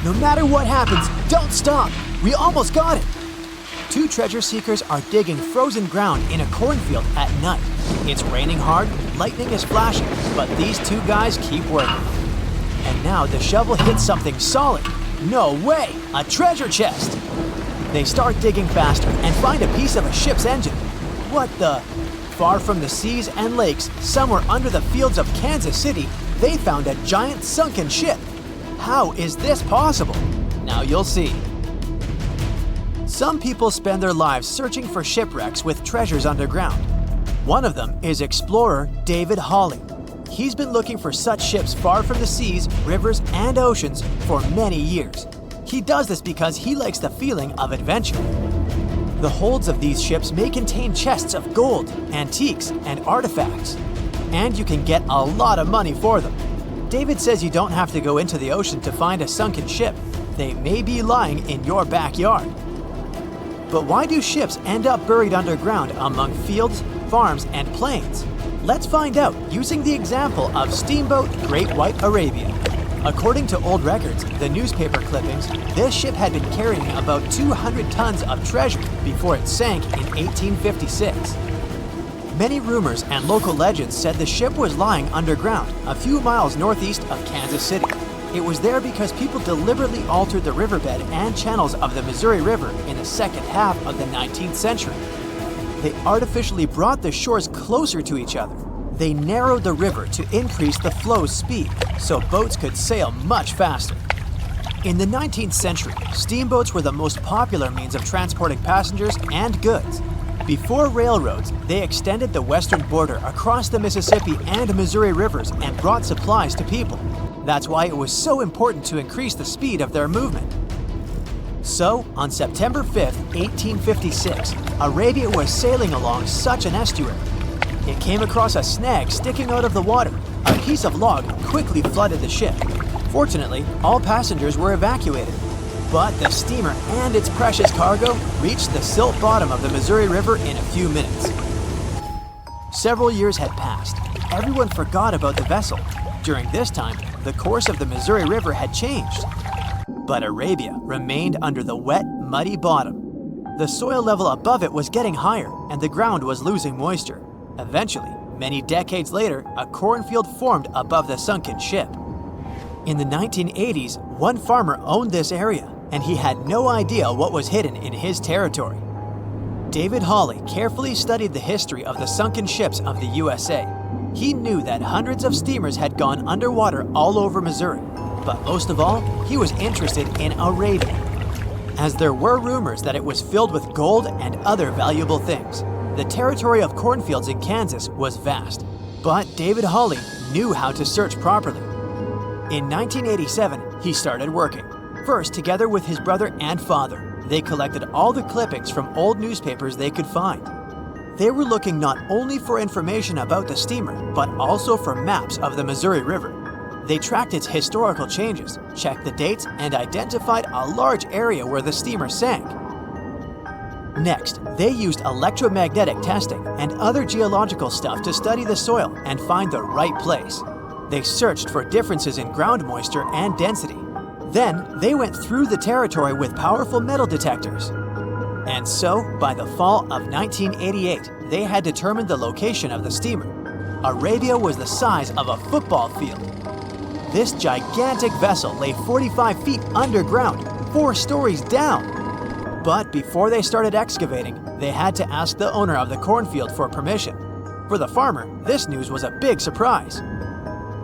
No matter what happens, don't stop! We almost got it! Two treasure seekers are digging frozen ground in a cornfield at night. It's raining hard, lightning is flashing, but these two guys keep working. And now the shovel hits something solid. No way! A treasure chest! They start digging faster and find a piece of a ship's engine. What the? Far from the seas and lakes, somewhere under the fields of Kansas City, they found a giant sunken ship. How is this possible? Now you'll see. Some people spend their lives searching for shipwrecks with treasures underground. One of them is explorer David Hawley. He's been looking for such ships far from the seas, rivers, and oceans for many years. He does this because he likes the feeling of adventure. The holds of these ships may contain chests of gold, antiques, and artifacts. And you can get a lot of money for them. David says you don't have to go into the ocean to find a sunken ship. They may be lying in your backyard. But why do ships end up buried underground among fields, farms, and plains? Let's find out using the example of steamboat Great White Arabia. According to old records, the newspaper clippings, this ship had been carrying about 200 tons of treasure before it sank in 1856. Many rumors and local legends said the ship was lying underground, a few miles northeast of Kansas City. It was there because people deliberately altered the riverbed and channels of the Missouri River in the second half of the 19th century. They artificially brought the shores closer to each other. They narrowed the river to increase the flow's speed, so boats could sail much faster. In the 19th century, steamboats were the most popular means of transporting passengers and goods. Before railroads, they extended the western border across the Mississippi and Missouri rivers and brought supplies to people. That's why it was so important to increase the speed of their movement. So, on September 5, 1856, Arabia was sailing along such an estuary. It came across a snag sticking out of the water. A piece of log quickly flooded the ship. Fortunately, all passengers were evacuated. But the steamer and its precious cargo reached the silt bottom of the Missouri River in a few minutes. Several years had passed. Everyone forgot about the vessel. During this time, the course of the Missouri River had changed. But Arabia remained under the wet, muddy bottom. The soil level above it was getting higher, and the ground was losing moisture. Eventually, many decades later, a cornfield formed above the sunken ship. In the 1980s, one farmer owned this area, and he had no idea what was hidden in his territory. David Hawley carefully studied the history of the sunken ships of the USA. He knew that hundreds of steamers had gone underwater all over Missouri, but most of all, he was interested in Arabia, as there were rumors that it was filled with gold and other valuable things. The territory of cornfields in Kansas was vast, but David Hawley knew how to search properly. In 1987, he started working. First, together with his brother and father, they collected all the clippings from old newspapers they could find. They were looking not only for information about the steamer, but also for maps of the Missouri River. They tracked its historical changes, checked the dates, and identified a large area where the steamer sank. Next, they used electromagnetic testing and other geological stuff to study the soil and find the right place. They searched for differences in ground moisture and density. Then, they went through the territory with powerful metal detectors. And so, by the fall of 1988, they had determined the location of the steamer. Arabia was the size of a football field. This gigantic vessel lay 45 feet underground, 4 stories down. But before they started excavating, they had to ask the owner of the cornfield for permission. For the farmer, this news was a big surprise.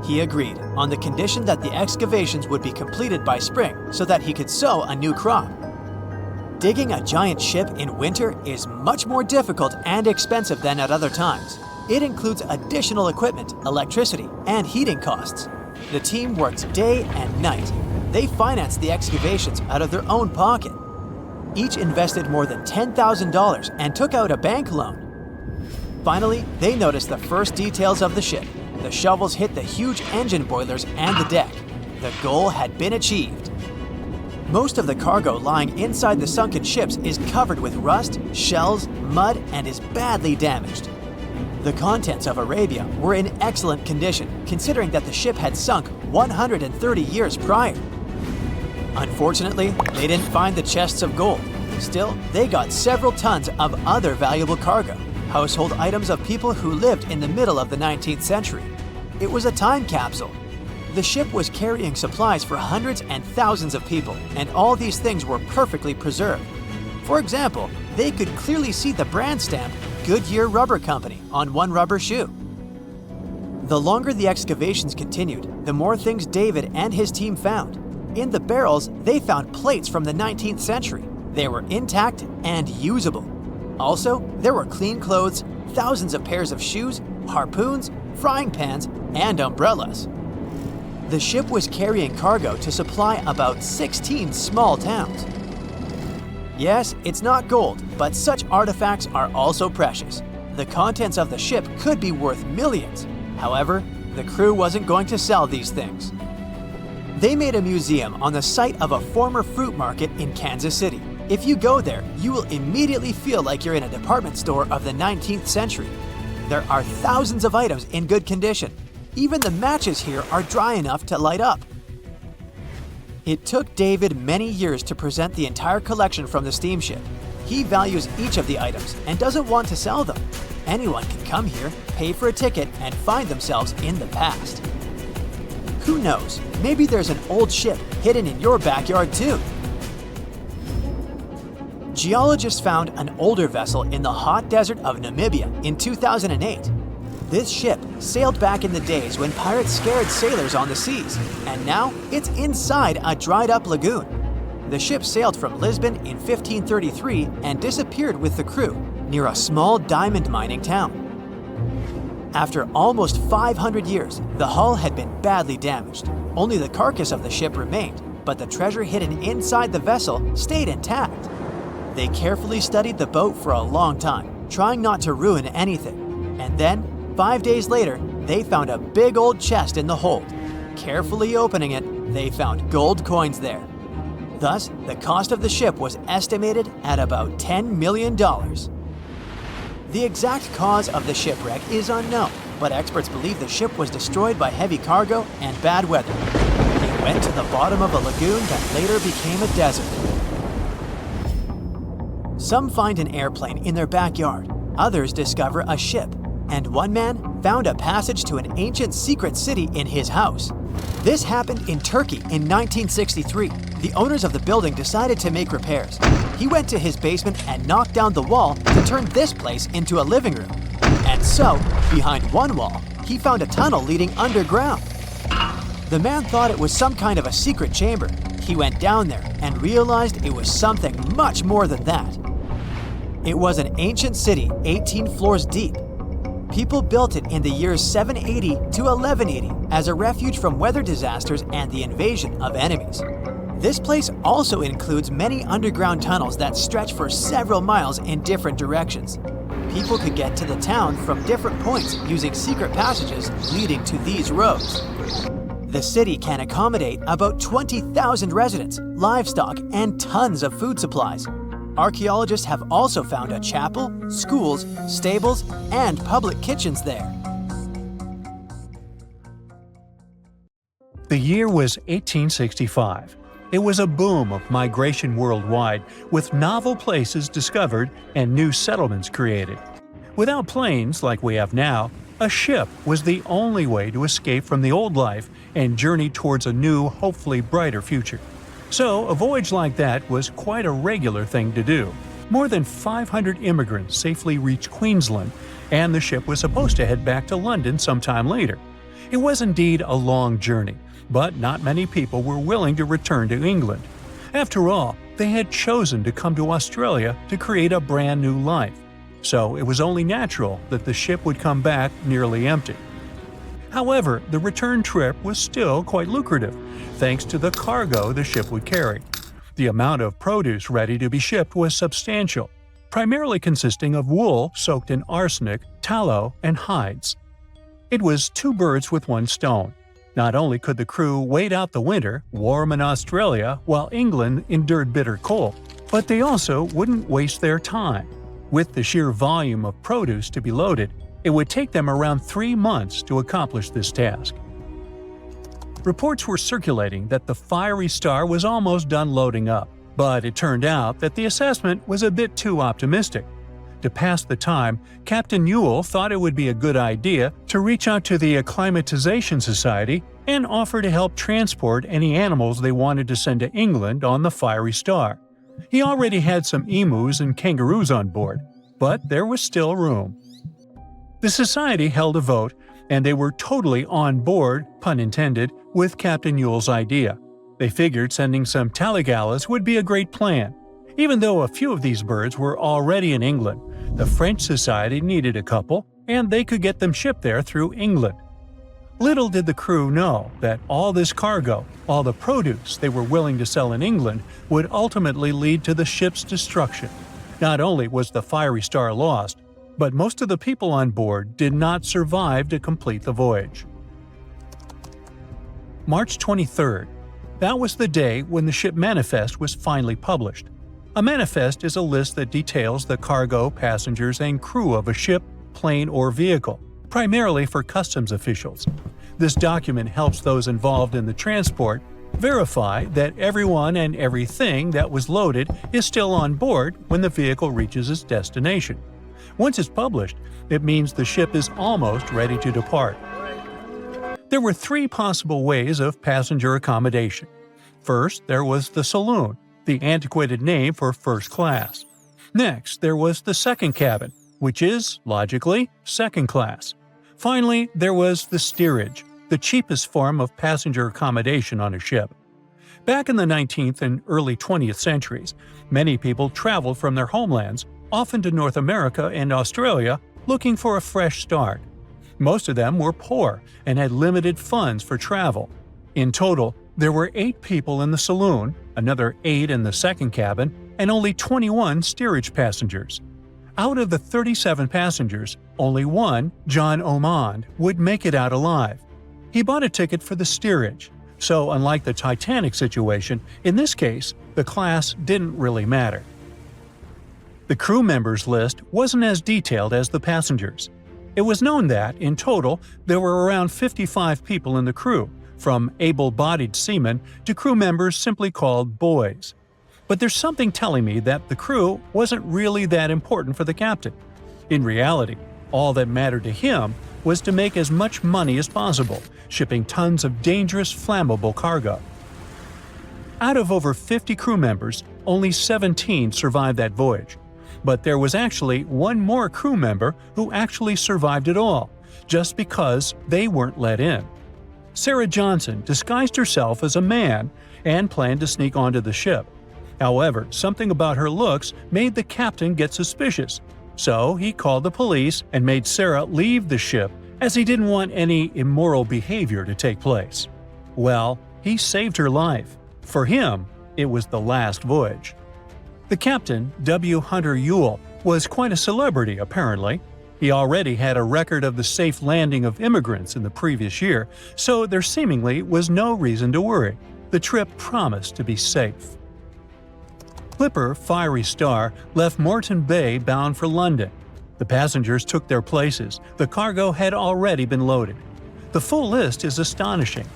He agreed, on the condition that the excavations would be completed by spring so that he could sow a new crop. Digging a giant ship in winter is much more difficult and expensive than at other times. It includes additional equipment, electricity, and heating costs. The team worked day and night. They financed the excavations out of their own pocket. Each invested more than $10,000 and took out a bank loan. Finally, they noticed the first details of the ship. The shovels hit the huge engine boilers and the deck. The goal had been achieved. Most of the cargo lying inside the sunken ships is covered with rust, shells, mud, and is badly damaged. The contents of Arabia were in excellent condition, considering that the ship had sunk 130 years prior. Unfortunately, they didn't find the chests of gold. Still, they got several tons of other valuable cargo, household items of people who lived in the middle of the 19th century. It was a time capsule. The ship was carrying supplies for hundreds and thousands of people, and all these things were perfectly preserved. For example, they could clearly see the brand stamp Goodyear Rubber Company on one rubber shoe. The longer the excavations continued, the more things David and his team found. In the barrels, they found plates from the 19th century. They were intact and usable. Also, there were clean clothes, thousands of pairs of shoes, harpoons, frying pans, and umbrellas. The ship was carrying cargo to supply about 16 small towns. Yes, it's not gold, but such artifacts are also precious. The contents of the ship could be worth millions. However, the crew wasn't going to sell these things. They made a museum on the site of a former fruit market in Kansas City. If you go there, you will immediately feel like you're in a department store of the 19th century. There are thousands of items in good condition. Even the matches here are dry enough to light up. It took David many years to present the entire collection from the steamship. He values each of the items and doesn't want to sell them. Anyone can come here, pay for a ticket, and find themselves in the past. Who knows, maybe there's an old ship hidden in your backyard too. Geologists found an older vessel in the hot desert of Namibia in 2008. This ship sailed back in the days when pirates scared sailors on the seas, and now it's inside a dried-up lagoon. The ship sailed from Lisbon in 1533 and disappeared with the crew near a small diamond mining town. After almost 500 years, the hull had been badly damaged. Only the carcass of the ship remained, but the treasure hidden inside the vessel stayed intact. They carefully studied the boat for a long time, trying not to ruin anything. And then, 5 days later, they found a big old chest in the hold. Carefully opening it, they found gold coins there. Thus, the cost of the ship was estimated at about $10 million. The exact cause of the shipwreck is unknown, but experts believe the ship was destroyed by heavy cargo and bad weather. It went to the bottom of a lagoon that later became a desert. Some find an airplane in their backyard, others discover a ship, and one man found a passage to an ancient secret city in his house. This happened in Turkey in 1963. The owners of the building decided to make repairs. He went to his basement and knocked down the wall to turn this place into a living room. And so, behind one wall, he found a tunnel leading underground. The man thought it was some kind of a secret chamber. He went down there and realized it was something much more than that. It was an ancient city 18 floors deep. People built it in the years 780 to 1180 as a refuge from weather disasters and the invasion of enemies. This place also includes many underground tunnels that stretch for several miles in different directions. People could get to the town from different points using secret passages leading to these roads. The city can accommodate about 20,000 residents, livestock, and tons of food supplies. Archaeologists have also found a chapel, schools, stables, and public kitchens there. The year was 1865. It was a boom of migration worldwide, with novel places discovered and new settlements created. Without planes like we have now, a ship was the only way to escape from the old life and journey towards a new, hopefully brighter future. So, a voyage like that was quite a regular thing to do. More than 500 immigrants safely reached Queensland, and the ship was supposed to head back to London sometime later. It was indeed a long journey, but not many people were willing to return to England. After all, they had chosen to come to Australia to create a brand new life. So, it was only natural that the ship would come back nearly empty. However, the return trip was still quite lucrative, thanks to the cargo the ship would carry. The amount of produce ready to be shipped was substantial, primarily consisting of wool soaked in arsenic, tallow, and hides. It was two birds with one stone. Not only could the crew wait out the winter, warm in Australia, while England endured bitter cold, but they also wouldn't waste their time. With the sheer volume of produce to be loaded, it would take them around 3 months to accomplish this task. Reports were circulating that the Fiery Star was almost done loading up, but it turned out that the assessment was a bit too optimistic. To pass the time, Captain Ewell thought it would be a good idea to reach out to the Acclimatization Society and offer to help transport any animals they wanted to send to England on the Fiery Star. He already had some emus and kangaroos on board, but there was still room. The society held a vote, and they were totally on board, pun intended, with Captain Ewell's idea. They figured sending some taligalas would be a great plan. Even though a few of these birds were already in England, the French Society needed a couple, and they could get them shipped there through England. Little did the crew know that all this cargo, all the produce they were willing to sell in England, would ultimately lead to the ship's destruction. Not only was the Fiery Star lost, but most of the people on board did not survive to complete the voyage. March 23rd. That was the day when the ship manifest was finally published. A manifest is a list that details the cargo, passengers, and crew of a ship, plane, or vehicle, primarily for customs officials. This document helps those involved in the transport verify that everyone and everything that was loaded is still on board when the vehicle reaches its destination. Once it's published, it means the ship is almost ready to depart. There were 3 possible ways of passenger accommodation. First, there was the saloon, the antiquated name for first class. Next, there was the second cabin, which is, logically, second class. Finally, there was the steerage, the cheapest form of passenger accommodation on a ship. Back in the 19th and early 20th centuries, many people traveled from their homelands, often to North America and Australia, looking for a fresh start. Most of them were poor and had limited funds for travel. In total, there were 8 people in the saloon, another 8 in the second cabin, and only 21 steerage passengers. Out of the 37 passengers, only one, John Omond, would make it out alive. He bought a ticket for the steerage, so unlike the Titanic situation, in this case, the class didn't really matter. The crew members list wasn't as detailed as the passengers. It was known that, in total, there were around 55 people in the crew, from able-bodied seamen to crew members simply called boys. But there's something telling me that the crew wasn't really that important for the captain. In reality, all that mattered to him was to make as much money as possible, shipping tons of dangerous, flammable cargo. Out of over 50 crew members, only 17 survived that voyage. But there was actually one more crew member who actually survived it all, just because they weren't let in. Sarah Johnson disguised herself as a man and planned to sneak onto the ship. However, something about her looks made the captain get suspicious, so he called the police and made Sarah leave the ship as he didn't want any immoral behavior to take place. Well, he saved her life. For him, it was the last voyage. The captain, W. Hunter Ewell, was quite a celebrity apparently. He already had a record of the safe landing of immigrants in the previous year, so there seemingly was no reason to worry. The trip promised to be safe. Clipper Fiery Star left Moreton Bay bound for London. The passengers took their places. The cargo had already been loaded. The full list is astonishing.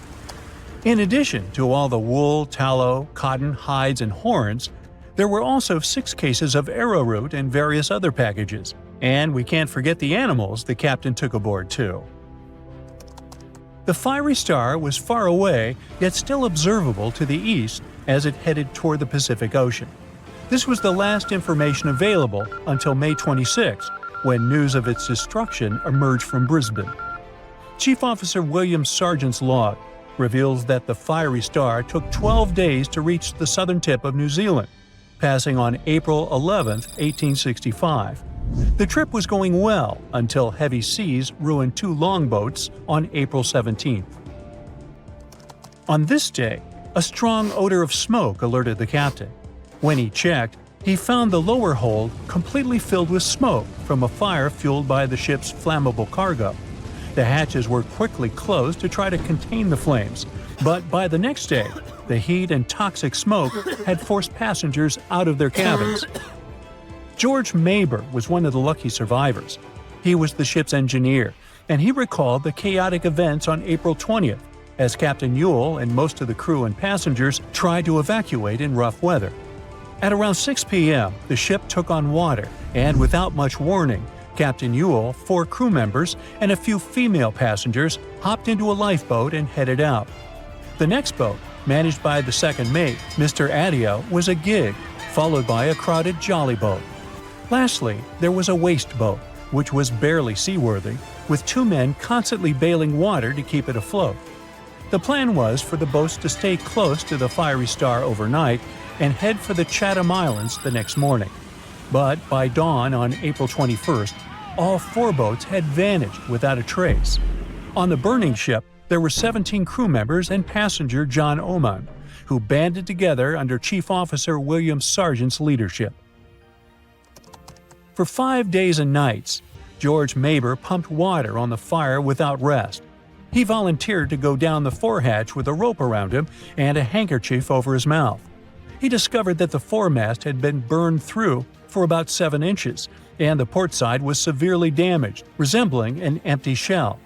In addition to all the wool, tallow, cotton, hides, and horns, there were also 6 cases of arrowroot and various other packages. And we can't forget the animals the captain took aboard too. The Fiery Star was far away, yet still observable to the east as it headed toward the Pacific Ocean. This was the last information available until May 26, when news of its destruction emerged from Brisbane. Chief Officer William Sargent's log reveals that the Fiery Star took 12 days to reach the southern tip of New Zealand, passing on April 11, 1865. The trip was going well until heavy seas ruined 2 longboats on April 17th. On this day, a strong odor of smoke alerted the captain. When he checked, he found the lower hold completely filled with smoke from a fire fueled by the ship's flammable cargo. The hatches were quickly closed to try to contain the flames, but by the next day, the heat and toxic smoke had forced passengers out of their cabins. George Maber was one of the lucky survivors. He was the ship's engineer, and he recalled the chaotic events on April 20th. as Captain Ewell and most of the crew and passengers tried to evacuate in rough weather. At around 6 p.m., the ship took on water, and without much warning, Captain Ewell, 4 crew members, and a few female passengers hopped into a lifeboat and headed out. The next boat, managed by the second mate, Mr. Adio, was a gig, followed by a crowded jolly boat. Lastly, there was a waste boat, which was barely seaworthy, with 2 men constantly bailing water to keep it afloat. The plan was for the boats to stay close to the Fiery Star overnight and head for the Chatham Islands the next morning. But by dawn on April 21st, all 4 boats had vanished without a trace. On the burning ship, there were 17 crew members and passenger John Oman, who banded together under Chief Officer William Sargent's leadership. For 5 days and nights, George Maber pumped water on the fire without rest. He volunteered to go down the forehatch with a rope around him and a handkerchief over his mouth. He discovered that the foremast had been burned through for about 7 inches, and the port side was severely damaged, resembling an empty shell.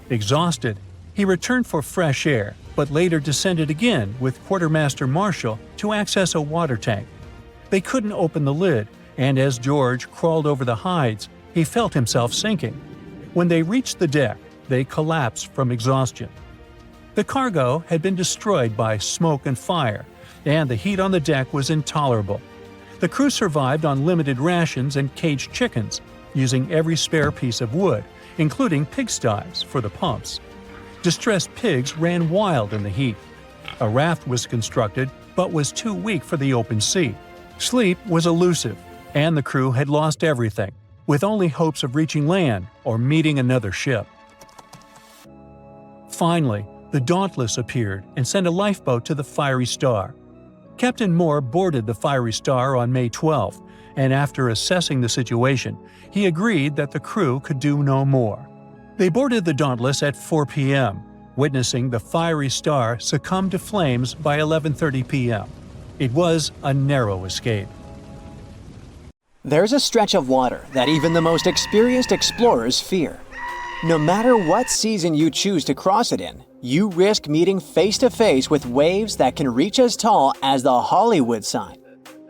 Exhausted, he returned for fresh air, but later descended again with Quartermaster Marshall to access a water tank. They couldn't open the lid, and as George crawled over the hides, he felt himself sinking. When they reached the deck, they collapsed from exhaustion. The cargo had been destroyed by smoke and fire, and the heat on the deck was intolerable. The crew survived on limited rations and caged chickens, using every spare piece of wood, including pigsties, for the pumps. Distressed pigs ran wild in the heat. A raft was constructed, but was too weak for the open sea. Sleep was elusive, and the crew had lost everything, with only hopes of reaching land or meeting another ship. Finally, the Dauntless appeared and sent a lifeboat to the Fiery Star. Captain Moore boarded the Fiery Star on May 12th, and after assessing the situation, he agreed that the crew could do no more. They boarded the Dauntless at 4 p.m., witnessing the Fiery Star succumb to flames by 11:30 p.m. It was a narrow escape. There's a stretch of water that even the most experienced explorers fear. No matter what season you choose to cross it in, you risk meeting face-to-face with waves that can reach as tall as the Hollywood sign.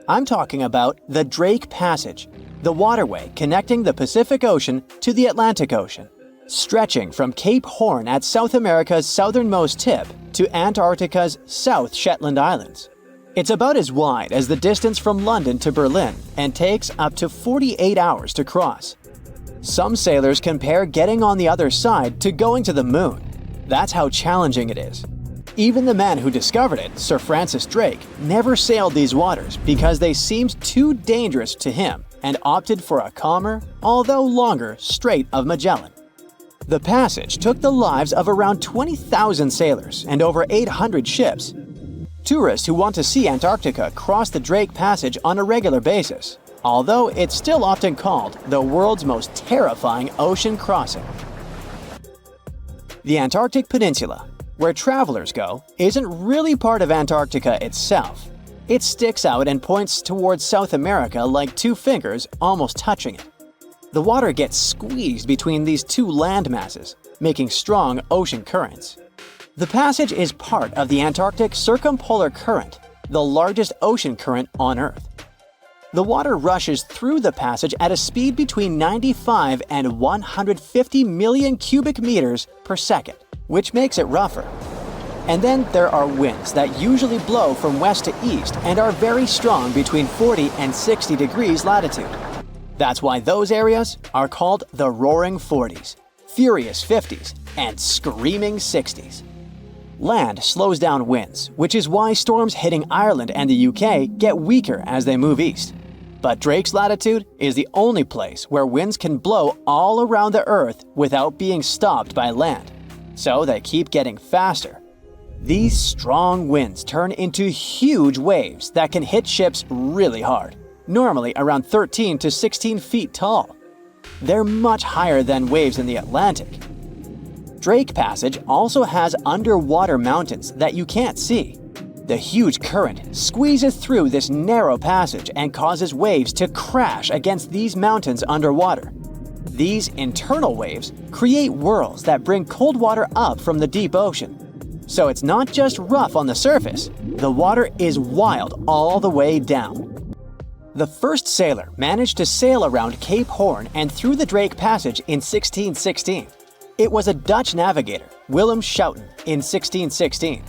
I'm talking about the Drake Passage, the waterway connecting the Pacific Ocean to the Atlantic Ocean, stretching from Cape Horn at South America's southernmost tip to Antarctica's South Shetland Islands. It's about as wide as the distance from London to Berlin and takes up to 48 hours to cross. Some sailors compare getting on the other side to going to the moon. That's how challenging it is. Even the man who discovered it, Sir Francis Drake, never sailed these waters because they seemed too dangerous to him and opted for a calmer, although longer, Strait of Magellan. The passage took the lives of around 20,000 sailors and over 800 ships. Tourists who want to see Antarctica cross the Drake Passage on a regular basis, although it's still often called the world's most terrifying ocean crossing. The Antarctic Peninsula, where travelers go, isn't really part of Antarctica itself. It sticks out and points towards South America like 2 fingers almost touching it. The water gets squeezed between these 2 land masses, making strong ocean currents. The passage is part of the Antarctic Circumpolar Current, the largest ocean current on Earth. The water rushes through the passage at a speed between 95 and 150 million cubic meters per second, which makes it rougher. And then there are winds that usually blow from west to east and are very strong between 40 and 60 degrees latitude. That's why those areas are called the Roaring Forties, Furious 50s, and Screaming 60s. Land slows down winds, which is why storms hitting Ireland and the UK get weaker as they move east. But Drake's latitude is the only place where winds can blow all around the Earth without being stopped by land. So they keep getting faster. These strong winds turn into huge waves that can hit ships really hard, normally around 13 to 16 feet tall. They're much higher than waves in the Atlantic. Drake Passage also has underwater mountains that you can't see. The huge current squeezes through this narrow passage and causes waves to crash against these mountains underwater. These internal waves create whirls that bring cold water up from the deep ocean. So it's not just rough on the surface, the water is wild all the way down. The first sailor managed to sail around Cape Horn and through the Drake Passage in 1616. It was a Dutch navigator, Willem Schouten, in 1616.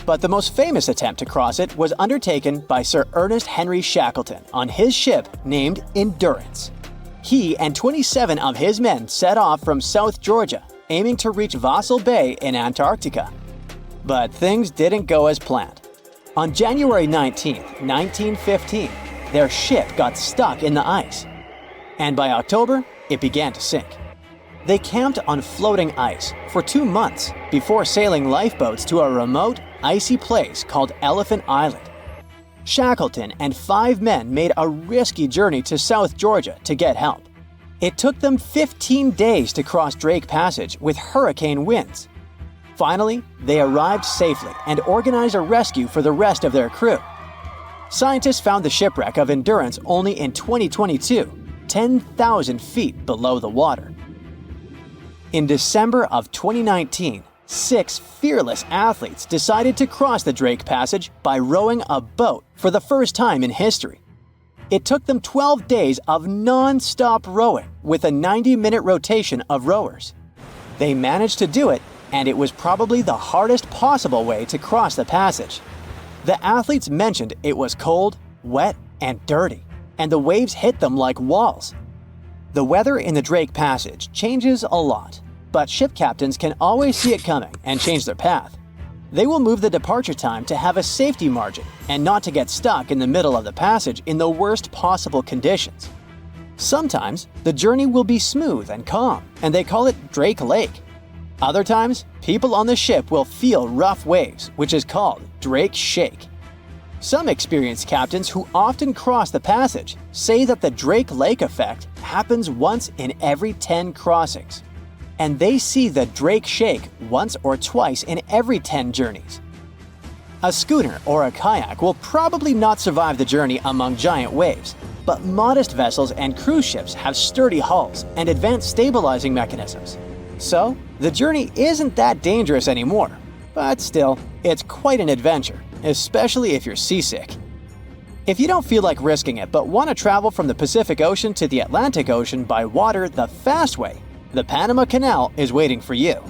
But the most famous attempt to cross it was undertaken by Sir Ernest Henry Shackleton on his ship named Endurance. He and 27 of his men set off from South Georgia, aiming to reach Vassal Bay in Antarctica. But things didn't go as planned. On January 19, 1915, their ship got stuck in the ice. And by October, it began to sink. They camped on floating ice for 2 months before sailing lifeboats to a remote, icy place called Elephant Island. Shackleton and 5 men made a risky journey to South Georgia to get help. It took them 15 days to cross Drake Passage with hurricane winds. Finally, they arrived safely and organized a rescue for the rest of their crew. Scientists found the shipwreck of Endurance only in 2022, 10,000 feet below the water. In December of 2019, 6 fearless athletes decided to cross the Drake Passage by rowing a boat for the first time in history. It took them 12 days of non-stop rowing with a 90-minute rotation of rowers. They managed to do it, and it was probably the hardest possible way to cross the passage. The athletes mentioned it was cold, wet, and dirty, and the waves hit them like walls. The weather in the Drake Passage changes a lot, but ship captains can always see it coming and change their path. They will move the departure time to have a safety margin and not to get stuck in the middle of the passage in the worst possible conditions. Sometimes, the journey will be smooth and calm, and they call it Drake Lake. Other times, people on the ship will feel rough waves, which is called Drake Shake. Some experienced captains who often cross the passage say that the Drake Lake effect happens once in every 10 crossings, and they see the Drake Shake once or twice in every 10 journeys. A schooner or a kayak will probably not survive the journey among giant waves, but modest vessels and cruise ships have sturdy hulls and advanced stabilizing mechanisms. So, the journey isn't that dangerous anymore, but still, it's quite an adventure, especially if you're seasick. If you don't feel like risking it but want to travel from the Pacific Ocean to the Atlantic Ocean by water the fast way, the Panama Canal is waiting for you.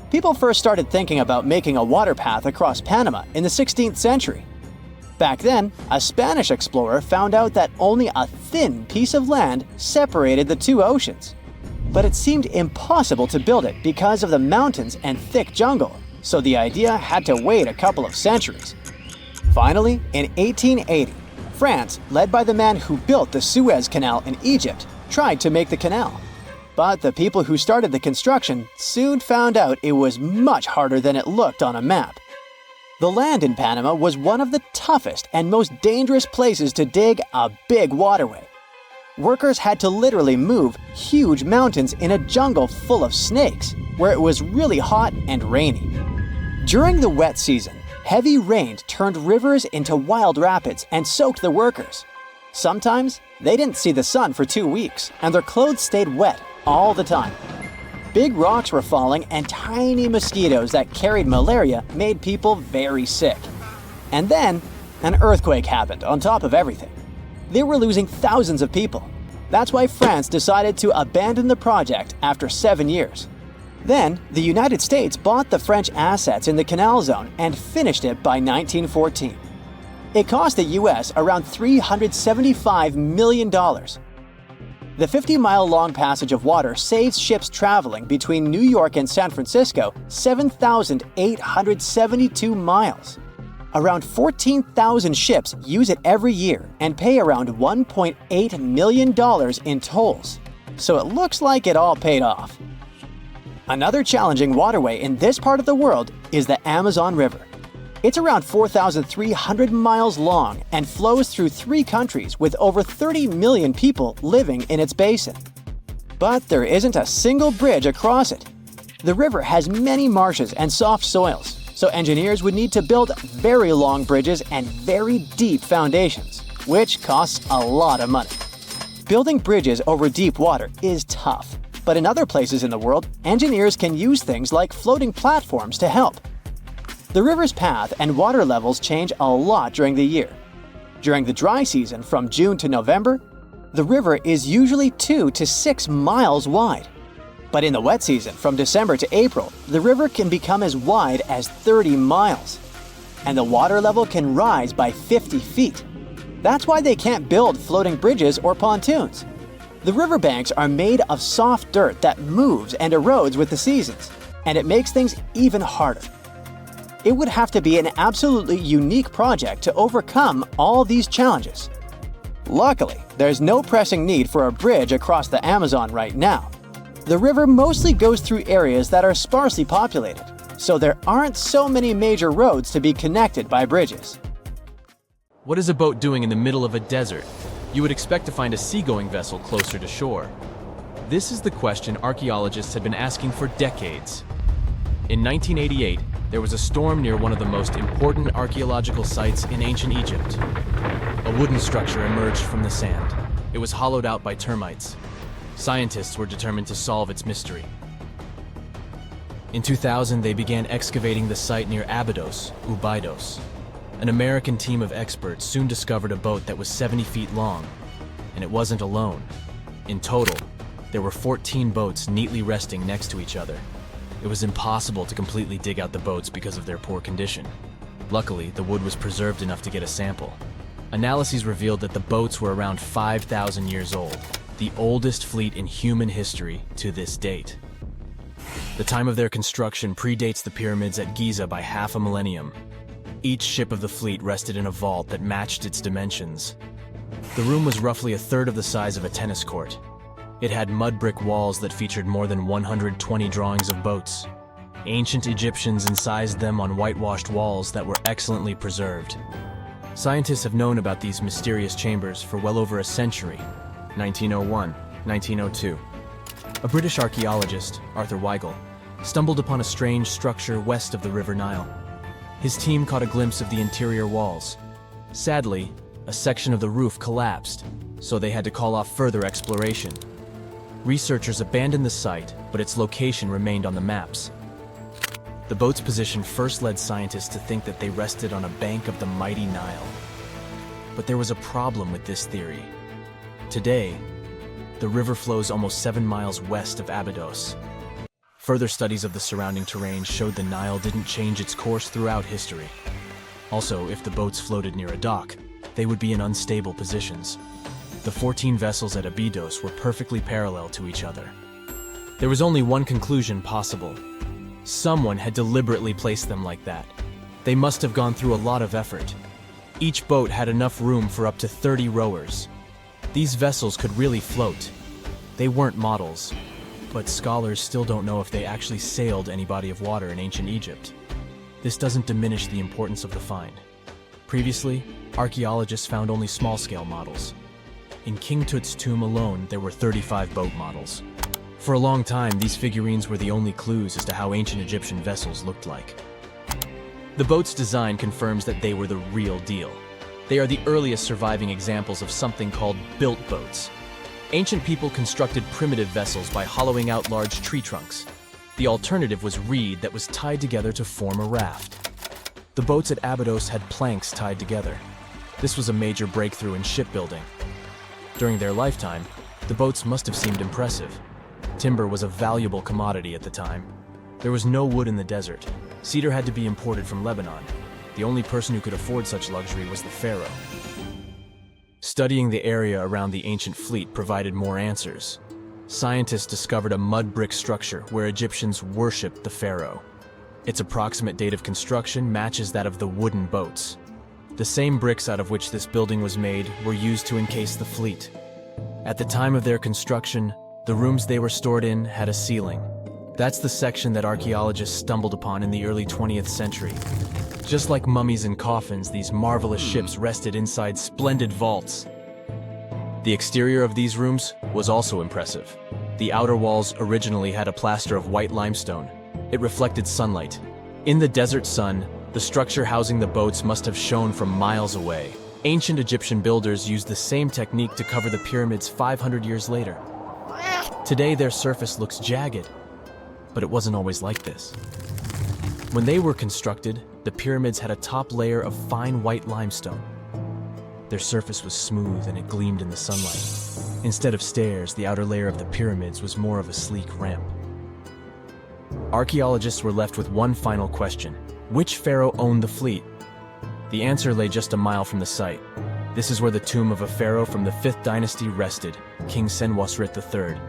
People first started thinking about making a water path across Panama in the 16th century. Back then, a Spanish explorer found out that only a thin piece of land separated the two oceans. But it seemed impossible to build it because of the mountains and thick jungle, so the idea had to wait a couple of centuries. Finally, in 1880, France, led by the man who built the Suez Canal in Egypt, tried to make the canal. But the people who started the construction soon found out it was much harder than it looked on a map. The land in Panama was one of the toughest and most dangerous places to dig a big waterway. Workers had to literally move huge mountains in a jungle full of snakes, where it was really hot and rainy. During the wet season, heavy rain turned rivers into wild rapids and soaked the workers. Sometimes, they didn't see the sun for 2 weeks, and their clothes stayed wet all the time. Big rocks were falling, and tiny mosquitoes that carried malaria made people very sick. And then, an earthquake happened on top of everything. They were losing thousands of people. That's why France decided to abandon the project after 7 years. Then, the United States bought the French assets in the canal zone and finished it by 1914. It cost the US around $375 million. The 50-mile-long passage of water saves ships traveling between New York and San Francisco 7,872 miles. Around 14,000 ships use it every year and pay around $1.8 million in tolls. So it looks like it all paid off. Another challenging waterway in this part of the world is the Amazon River. It's around 4,300 miles long and flows through 3 countries with over 30 million people living in its basin. But there isn't a single bridge across it. The river has many marshes and soft soils, so engineers would need to build very long bridges and very deep foundations, which costs a lot of money. Building bridges over deep water is tough, but in other places in the world, engineers can use things like floating platforms to help. The river's path and water levels change a lot during the year. During the dry season from June to November, the river is usually 2 to 6 miles wide. But in the wet season from December to April, the river can become as wide as 30 miles. And the water level can rise by 50 feet. That's why they can't build floating bridges or pontoons. The riverbanks are made of soft dirt that moves and erodes with the seasons, and it makes things even harder. It would have to be an absolutely unique project to overcome all these challenges. Luckily, there's no pressing need for a bridge across the Amazon right now. The river mostly goes through areas that are sparsely populated, so there aren't so many major roads to be connected by bridges. What is a boat doing in the middle of a desert? You would expect to find a seagoing vessel closer to shore. This is the question archaeologists had been asking for decades. In 1988, there was a storm near one of the most important archaeological sites in ancient Egypt. A wooden structure emerged from the sand. It was hollowed out by termites. Scientists were determined to solve its mystery. In 2000, they began excavating the site near Abydos, Abydos. An American team of experts soon discovered a boat that was 70 feet long, and it wasn't alone. In total, there were 14 boats neatly resting next to each other. It was impossible to completely dig out the boats because of their poor condition. Luckily, the wood was preserved enough to get a sample. Analyses revealed that the boats were around 5,000 years old, the oldest fleet in human history to this date. The time of their construction predates the pyramids at Giza by half a millennium. Each ship of the fleet rested in a vault that matched its dimensions. The room was roughly a third of the size of a tennis court. It had mud brick walls that featured more than 120 drawings of boats. Ancient Egyptians incised them on whitewashed walls that were excellently preserved. Scientists have known about these mysterious chambers for well over a century. 1901, 1902. A British archaeologist, Arthur Weigel, stumbled upon a strange structure west of the River Nile. His team caught a glimpse of the interior walls. Sadly, a section of the roof collapsed, so they had to call off further exploration. Researchers abandoned the site, but its location remained on the maps. The boat's position first led scientists to think that they rested on a bank of the mighty Nile. But there was a problem with this theory. Today, the river flows almost 7 miles west of Abydos. Further studies of the surrounding terrain showed the Nile didn't change its course throughout history. Also, if the boats floated near a dock, they would be in unstable positions. The 14 vessels at Abydos were perfectly parallel to each other. There was only one conclusion possible. Someone had deliberately placed them like that. They must have gone through a lot of effort. Each boat had enough room for up to 30 rowers. These vessels could really float. They weren't models, but scholars still don't know if they actually sailed any body of water in ancient Egypt. This doesn't diminish the importance of the find. Previously, archaeologists found only small-scale models. In King Tut's tomb alone, there were 35 boat models. For a long time, these figurines were the only clues as to how ancient Egyptian vessels looked like. The boat's design confirms that they were the real deal. They are the earliest surviving examples of something called built boats. Ancient people constructed primitive vessels by hollowing out large tree trunks. The alternative was reed that was tied together to form a raft. The boats at Abydos had planks tied together. This was a major breakthrough in shipbuilding. During their lifetime, the boats must have seemed impressive. Timber was a valuable commodity at the time. There was no wood in the desert. Cedar had to be imported from Lebanon. The only person who could afford such luxury was the pharaoh. Studying the area around the ancient fleet provided more answers. Scientists discovered a mud brick structure where Egyptians worshipped the pharaoh. Its approximate date of construction matches that of the wooden boats. The same bricks out of which this building was made were used to encase the fleet. At the time of their construction, the rooms they were stored in had a ceiling. That's the section that archaeologists stumbled upon in the early 20th century. Just like mummies and coffins, these marvelous ships rested inside splendid vaults. The exterior of these rooms was also impressive. The outer walls originally had a plaster of white limestone. It reflected sunlight. In the desert sun, the structure housing the boats must have shone from miles away. Ancient Egyptian builders used the same technique to cover the pyramids 500 years later. Today, their surface looks jagged, but it wasn't always like this. When they were constructed, The pyramids had a top layer of fine white limestone. Their surface was smooth and it gleamed in the sunlight. Instead of stairs, the outer layer of the pyramids was more of a sleek ramp. Archaeologists were left with one final question. Which pharaoh owned the fleet? The answer lay just a mile from the site. This is where the tomb of a pharaoh from the 5th dynasty rested, King Senwosret III.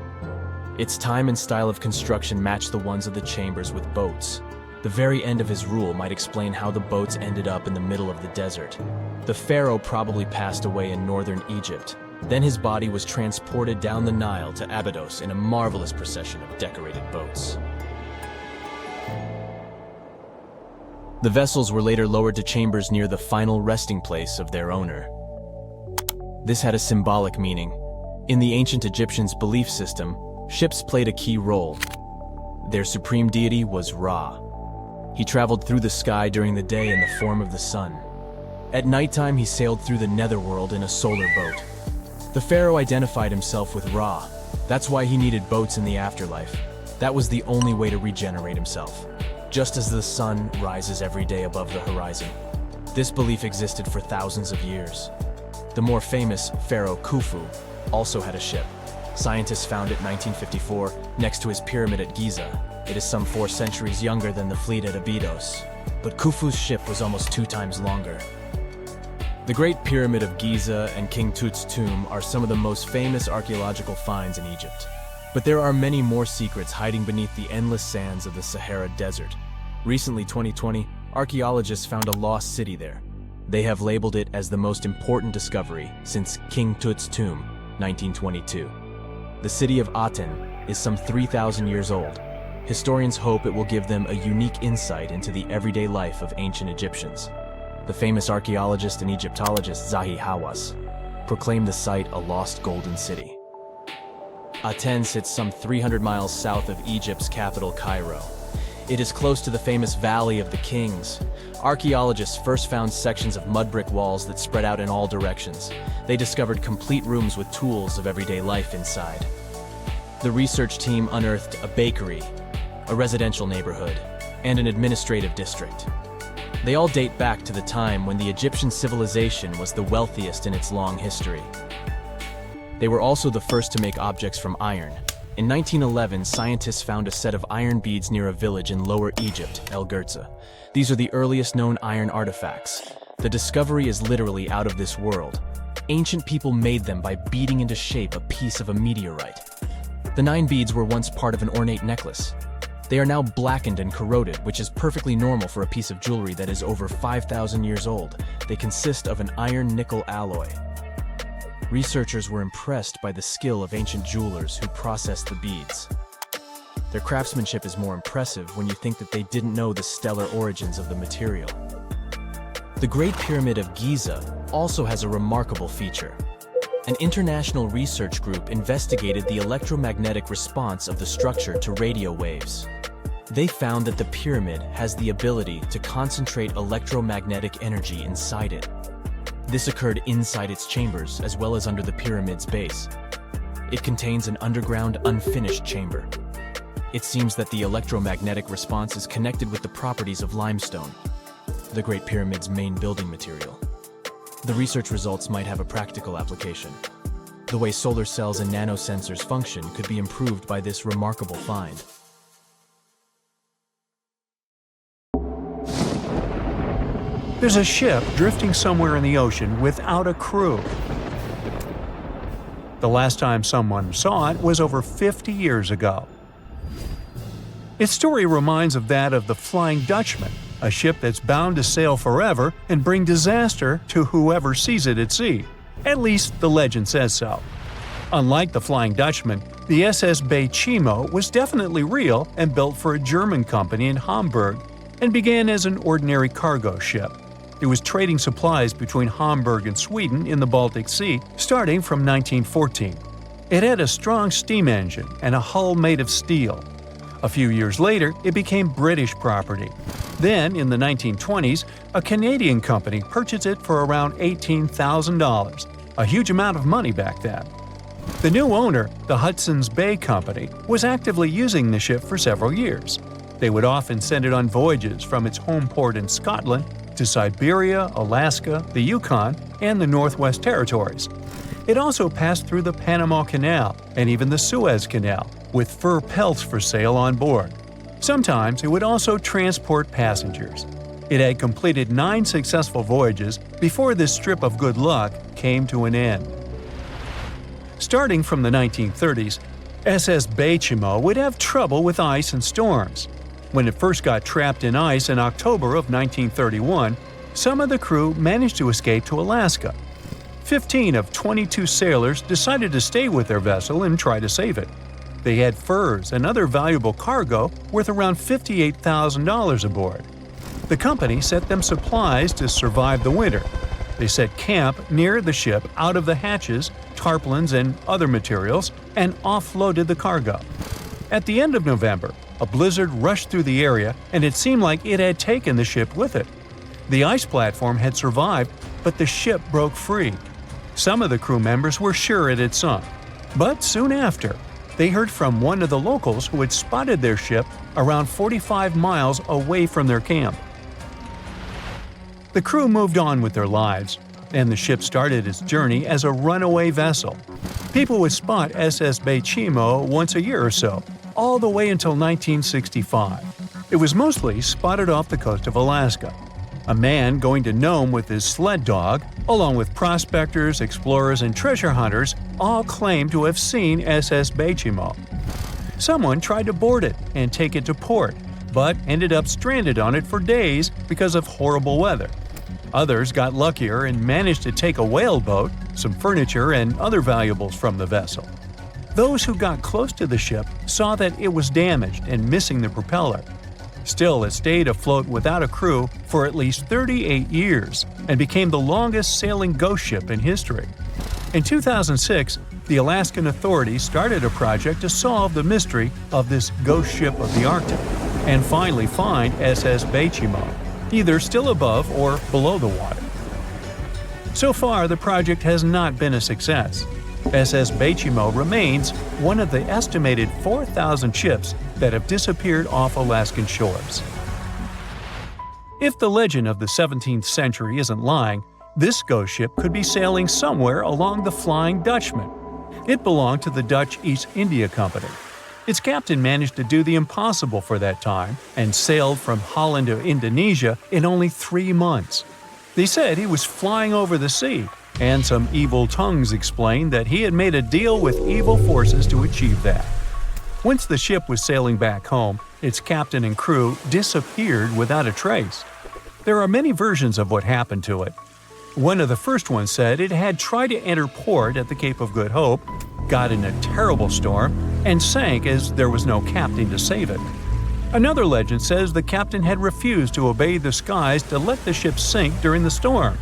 Its time and style of construction matched the ones of the chambers with boats. The very end of his rule might explain how the boats ended up in the middle of the desert. The pharaoh probably passed away in northern Egypt. Then his body was transported down the Nile to Abydos in a marvelous procession of decorated boats. The vessels were later lowered to chambers near the final resting place of their owner. This had a symbolic meaning. In the ancient Egyptians' belief system, ships played a key role. Their supreme deity was Ra. He traveled through the sky during the day in the form of the sun. At nighttime, he sailed through the netherworld in a solar boat. The pharaoh identified himself with Ra. That's why he needed boats in the afterlife. That was the only way to regenerate himself. Just as the sun rises every day above the horizon. This belief existed for thousands of years. The more famous Pharaoh Khufu also had a ship. Scientists found it in 1954 next to his pyramid at Giza. It is some 4 centuries younger than the fleet at Abydos, but Khufu's ship was almost 2 times longer. The Great Pyramid of Giza and King Tut's tomb are some of the most famous archaeological finds in Egypt. But there are many more secrets hiding beneath the endless sands of the Sahara Desert. Recently, 2020, archaeologists found a lost city there. They have labeled it as the most important discovery since King Tut's tomb, 1922. The city of Aten is some 3,000 years old. Historians hope it will give them a unique insight into the everyday life of ancient Egyptians. The famous archaeologist and Egyptologist Zahi Hawass proclaimed the site a lost golden city. Aten sits some 300 miles south of Egypt's capital, Cairo. It is close to the famous Valley of the Kings. Archaeologists first found sections of mud brick walls that spread out in all directions. They discovered complete rooms with tools of everyday life inside. The research team unearthed a bakery, a residential neighborhood, and an administrative district. They all date back to the time when the Egyptian civilization was the wealthiest in its long history. They were also the first to make objects from iron. In 1911, scientists found a set of iron beads near a village in Lower Egypt, El Girza. These are the earliest known iron artifacts. The discovery is literally out of this world. Ancient people made them by beating into shape a piece of a meteorite. The 9 beads were once part of an ornate necklace. They are now blackened and corroded, which is perfectly normal for a piece of jewelry that is over 5,000 years old. They consist of an iron-nickel alloy. Researchers were impressed by the skill of ancient jewelers who processed the beads. Their craftsmanship is more impressive when you think that they didn't know the stellar origins of the material. The Great Pyramid of Giza also has a remarkable feature. An international research group investigated the electromagnetic response of the structure to radio waves. They found that the pyramid has the ability to concentrate electromagnetic energy inside it. This occurred inside its chambers as well as under the pyramid's base. It contains an underground, unfinished chamber. It seems that the electromagnetic response is connected with the properties of limestone, the Great Pyramid's main building material. The research results might have a practical application. The way solar cells and nanosensors function could be improved by this remarkable find. There's a ship drifting somewhere in the ocean without a crew. The last time someone saw it was over 50 years ago. Its story reminds of that of the Flying Dutchman, a ship that's bound to sail forever and bring disaster to whoever sees it at sea. At least the legend says so. Unlike the Flying Dutchman, the SS Bay Chimo was definitely real and built for a German company in Hamburg and began as an ordinary cargo ship. It was trading supplies between Hamburg and Sweden in the Baltic Sea starting from 1914. It had a strong steam engine and a hull made of steel. A few years later, it became British property. Then, in the 1920s, a Canadian company purchased it for around $18,000, a huge amount of money back then. The new owner, the Hudson's Bay Company, was actively using the ship for several years. They would often send it on voyages from its home port in Scotland to Siberia, Alaska, the Yukon, and the Northwest Territories. It also passed through the Panama Canal and even the Suez Canal, with fur pelts for sale on board. Sometimes it would also transport passengers. It had completed 9 successful voyages before this strip of good luck came to an end. Starting from the 1930s, SS Beichimo would have trouble with ice and storms. When it first got trapped in ice in October of 1931, some of the crew managed to escape to Alaska. 15 of 22 sailors decided to stay with their vessel and try to save it. They had furs and other valuable cargo worth around $58,000 aboard. The company sent them supplies to survive the winter. They set camp near the ship out of the hatches, tarpaulins, and other materials, and offloaded the cargo. At the end of November, a blizzard rushed through the area, and it seemed like it had taken the ship with it. The ice platform had survived, but the ship broke free. Some of the crew members were sure it had sunk. But soon after, they heard from one of the locals who had spotted their ship around 45 miles away from their camp. The crew moved on with their lives, and the ship started its journey as a runaway vessel. People would spot SS Beichimo once a year or so, all the way until 1965. It was mostly spotted off the coast of Alaska. A man going to Nome with his sled dog, along with prospectors, explorers, and treasure hunters, all claimed to have seen SS Beichimo. Someone tried to board it and take it to port, but ended up stranded on it for days because of horrible weather. Others got luckier and managed to take a whaleboat, some furniture, and other valuables from the vessel. Those who got close to the ship saw that it was damaged and missing the propeller. Still, it stayed afloat without a crew for at least 38 years and became the longest sailing ghost ship in history. In 2006, the Alaskan authorities started a project to solve the mystery of this ghost ship of the Arctic and finally find SS Beichimo, either still above or below the water. So far, the project has not been a success. SS Beichimo remains one of the estimated 4,000 ships that have disappeared off Alaskan shores. If the legend of the 17th century isn't lying, this ghost ship could be sailing somewhere along the Flying Dutchman. It belonged to the Dutch East India Company. Its captain managed to do the impossible for that time and sailed from Holland to Indonesia in only 3 months. They said he was flying over the sea, and some evil tongues explained that he had made a deal with evil forces to achieve that. Once the ship was sailing back home, its captain and crew disappeared without a trace. There are many versions of what happened to it. One of the first ones said it had tried to enter port at the Cape of Good Hope, got in a terrible storm, and sank as there was no captain to save it. Another legend says the captain had refused to obey the skies to let the ship sink during the storm.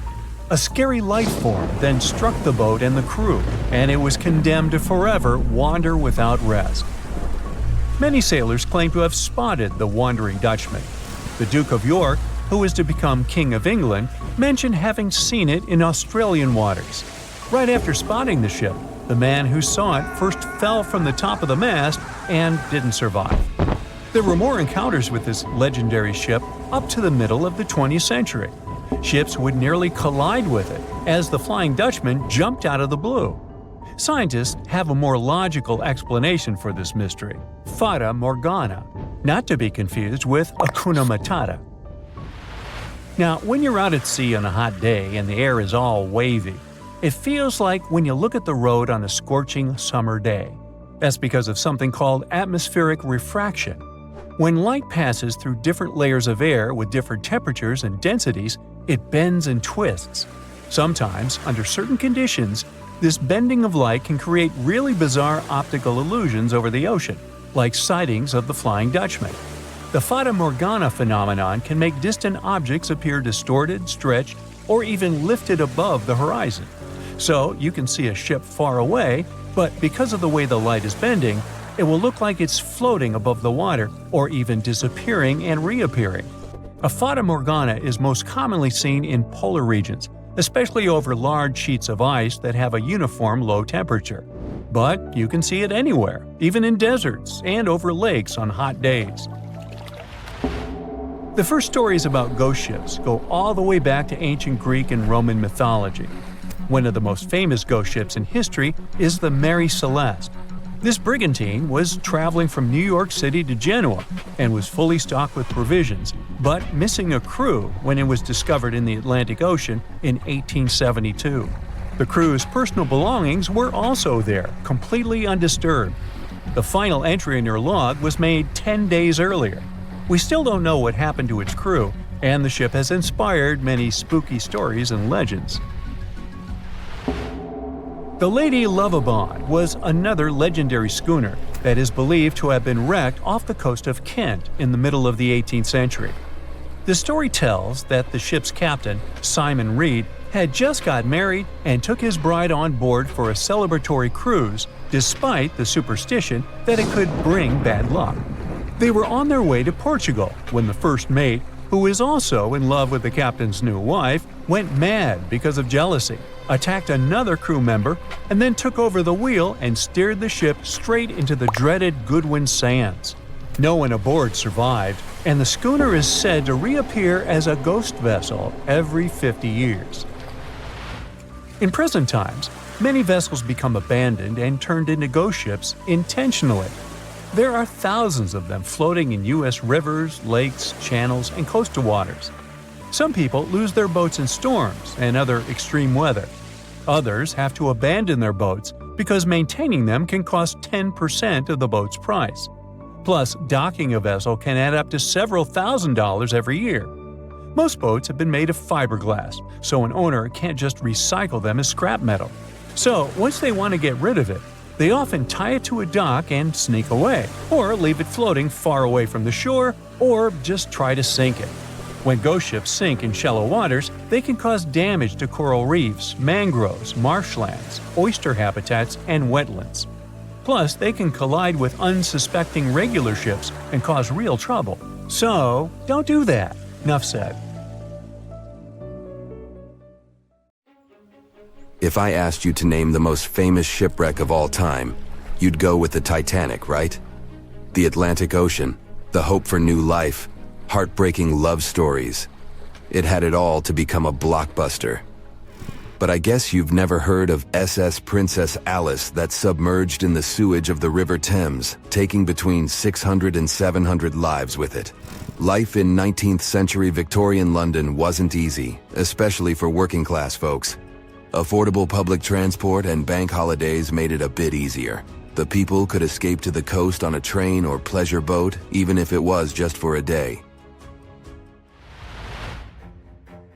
A scary life form then struck the boat and the crew, and it was condemned to forever wander without rest. Many sailors claim to have spotted the Wandering Dutchman. The Duke of York, who was to become King of England, mentioned having seen it in Australian waters. Right after spotting the ship, the man who saw it first fell from the top of the mast and didn't survive. There were more encounters with this legendary ship up to the middle of the 20th century. Ships would nearly collide with it as the Flying Dutchman jumped out of the blue. Scientists have a more logical explanation for this mystery: Fata Morgana, not to be confused with Hakuna Matata. Now, when you're out at sea on a hot day and the air is all wavy, it feels like when you look at the road on a scorching summer day. That's because of something called atmospheric refraction. When light passes through different layers of air with different temperatures and densities, it bends and twists. Sometimes, under certain conditions, this bending of light can create really bizarre optical illusions over the ocean, like sightings of the Flying Dutchman. The Fata Morgana phenomenon can make distant objects appear distorted, stretched, or even lifted above the horizon. So you can see a ship far away, but because of the way the light is bending, it will look like it's floating above the water or even disappearing and reappearing. A Fata Morgana is most commonly seen in polar regions, especially over large sheets of ice that have a uniform low temperature. But you can see it anywhere, even in deserts and over lakes on hot days. The first stories about ghost ships go all the way back to ancient Greek and Roman mythology. One of the most famous ghost ships in history is the Mary Celeste. This brigantine was traveling from New York City to Genoa and was fully stocked with provisions, but missing a crew when it was discovered in the Atlantic Ocean in 1872. The crew's personal belongings were also there, completely undisturbed. The final entry in her log was made 10 days earlier. We still don't know what happened to its crew, and the ship has inspired many spooky stories and legends. The Lady Lovibond was another legendary schooner that is believed to have been wrecked off the coast of Kent in the middle of the 18th century. The story tells that the ship's captain, Simon Reed, had just got married and took his bride on board for a celebratory cruise, despite the superstition that it could bring bad luck. They were on their way to Portugal when the first mate, who is also in love with the captain's new wife, went mad because of jealousy, attacked another crew member, and then took over the wheel and steered the ship straight into the dreaded Goodwin Sands. No one aboard survived, and the schooner is said to reappear as a ghost vessel every 50 years. In present times, many vessels become abandoned and turned into ghost ships intentionally. There are thousands of them floating in U.S. rivers, lakes, channels, and coastal waters. Some people lose their boats in storms and other extreme weather. Others have to abandon their boats because maintaining them can cost 10% of the boat's price. Plus, docking a vessel can add up to several $1,000s every year. Most boats have been made of fiberglass, so an owner can't just recycle them as scrap metal. So, once they want to get rid of it, they often tie it to a dock and sneak away, or leave it floating far away from the shore, or just try to sink it. When ghost ships sink in shallow waters, they can cause damage to coral reefs, mangroves, marshlands, oyster habitats, and wetlands. Plus, they can collide with unsuspecting regular ships and cause real trouble. So, don't do that. Enough said. If I asked you to name the most famous shipwreck of all time, you'd go with the Titanic, right? The Atlantic Ocean, the hope for new life, heartbreaking love stories. It had it all to become a blockbuster. But I guess you've never heard of SS Princess Alice that submerged in the sewage of the River Thames, taking between 600 and 700 lives with it. Life in 19th century Victorian London wasn't easy, especially for working class folks. Affordable public transport and bank holidays made it a bit easier. The people could escape to the coast on a train or pleasure boat, even if it was just for a day.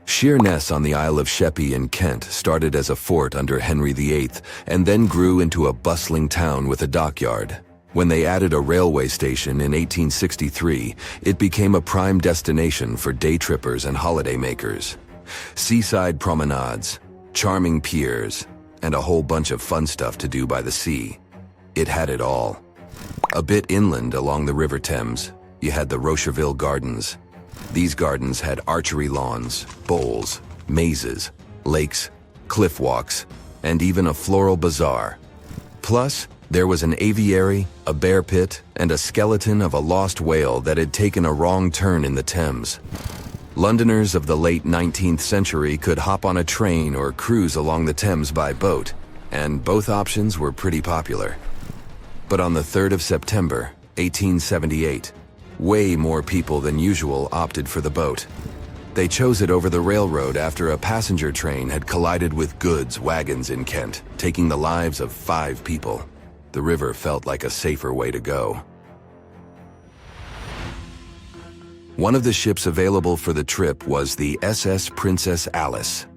Sheerness on the Isle of Sheppey in Kent started as a fort under Henry VIII and then grew into a bustling town with a dockyard. When they added a railway station in 1863, it became a prime destination for day trippers and holidaymakers. Seaside promenades, charming piers, and a whole bunch of fun stuff to do by the sea. It had it all. A bit inland along the River Thames, you had the Rocherville Gardens. These gardens had archery lawns, bowls, mazes, lakes, cliff walks, and even a floral bazaar. Plus, there was an aviary, a bear pit, and a skeleton of a lost whale that had taken a wrong turn in the Thames. Londoners of the late 19th century could hop on a train or cruise along the Thames by boat, and both options were pretty popular. But on the 3rd of September, 1878, way more people than usual opted for the boat. They chose it over the railroad after a passenger train had collided with goods wagons in Kent, taking the lives of 5 people. The river felt like a safer way to go. One of the ships available for the trip was the SS Princess Alice.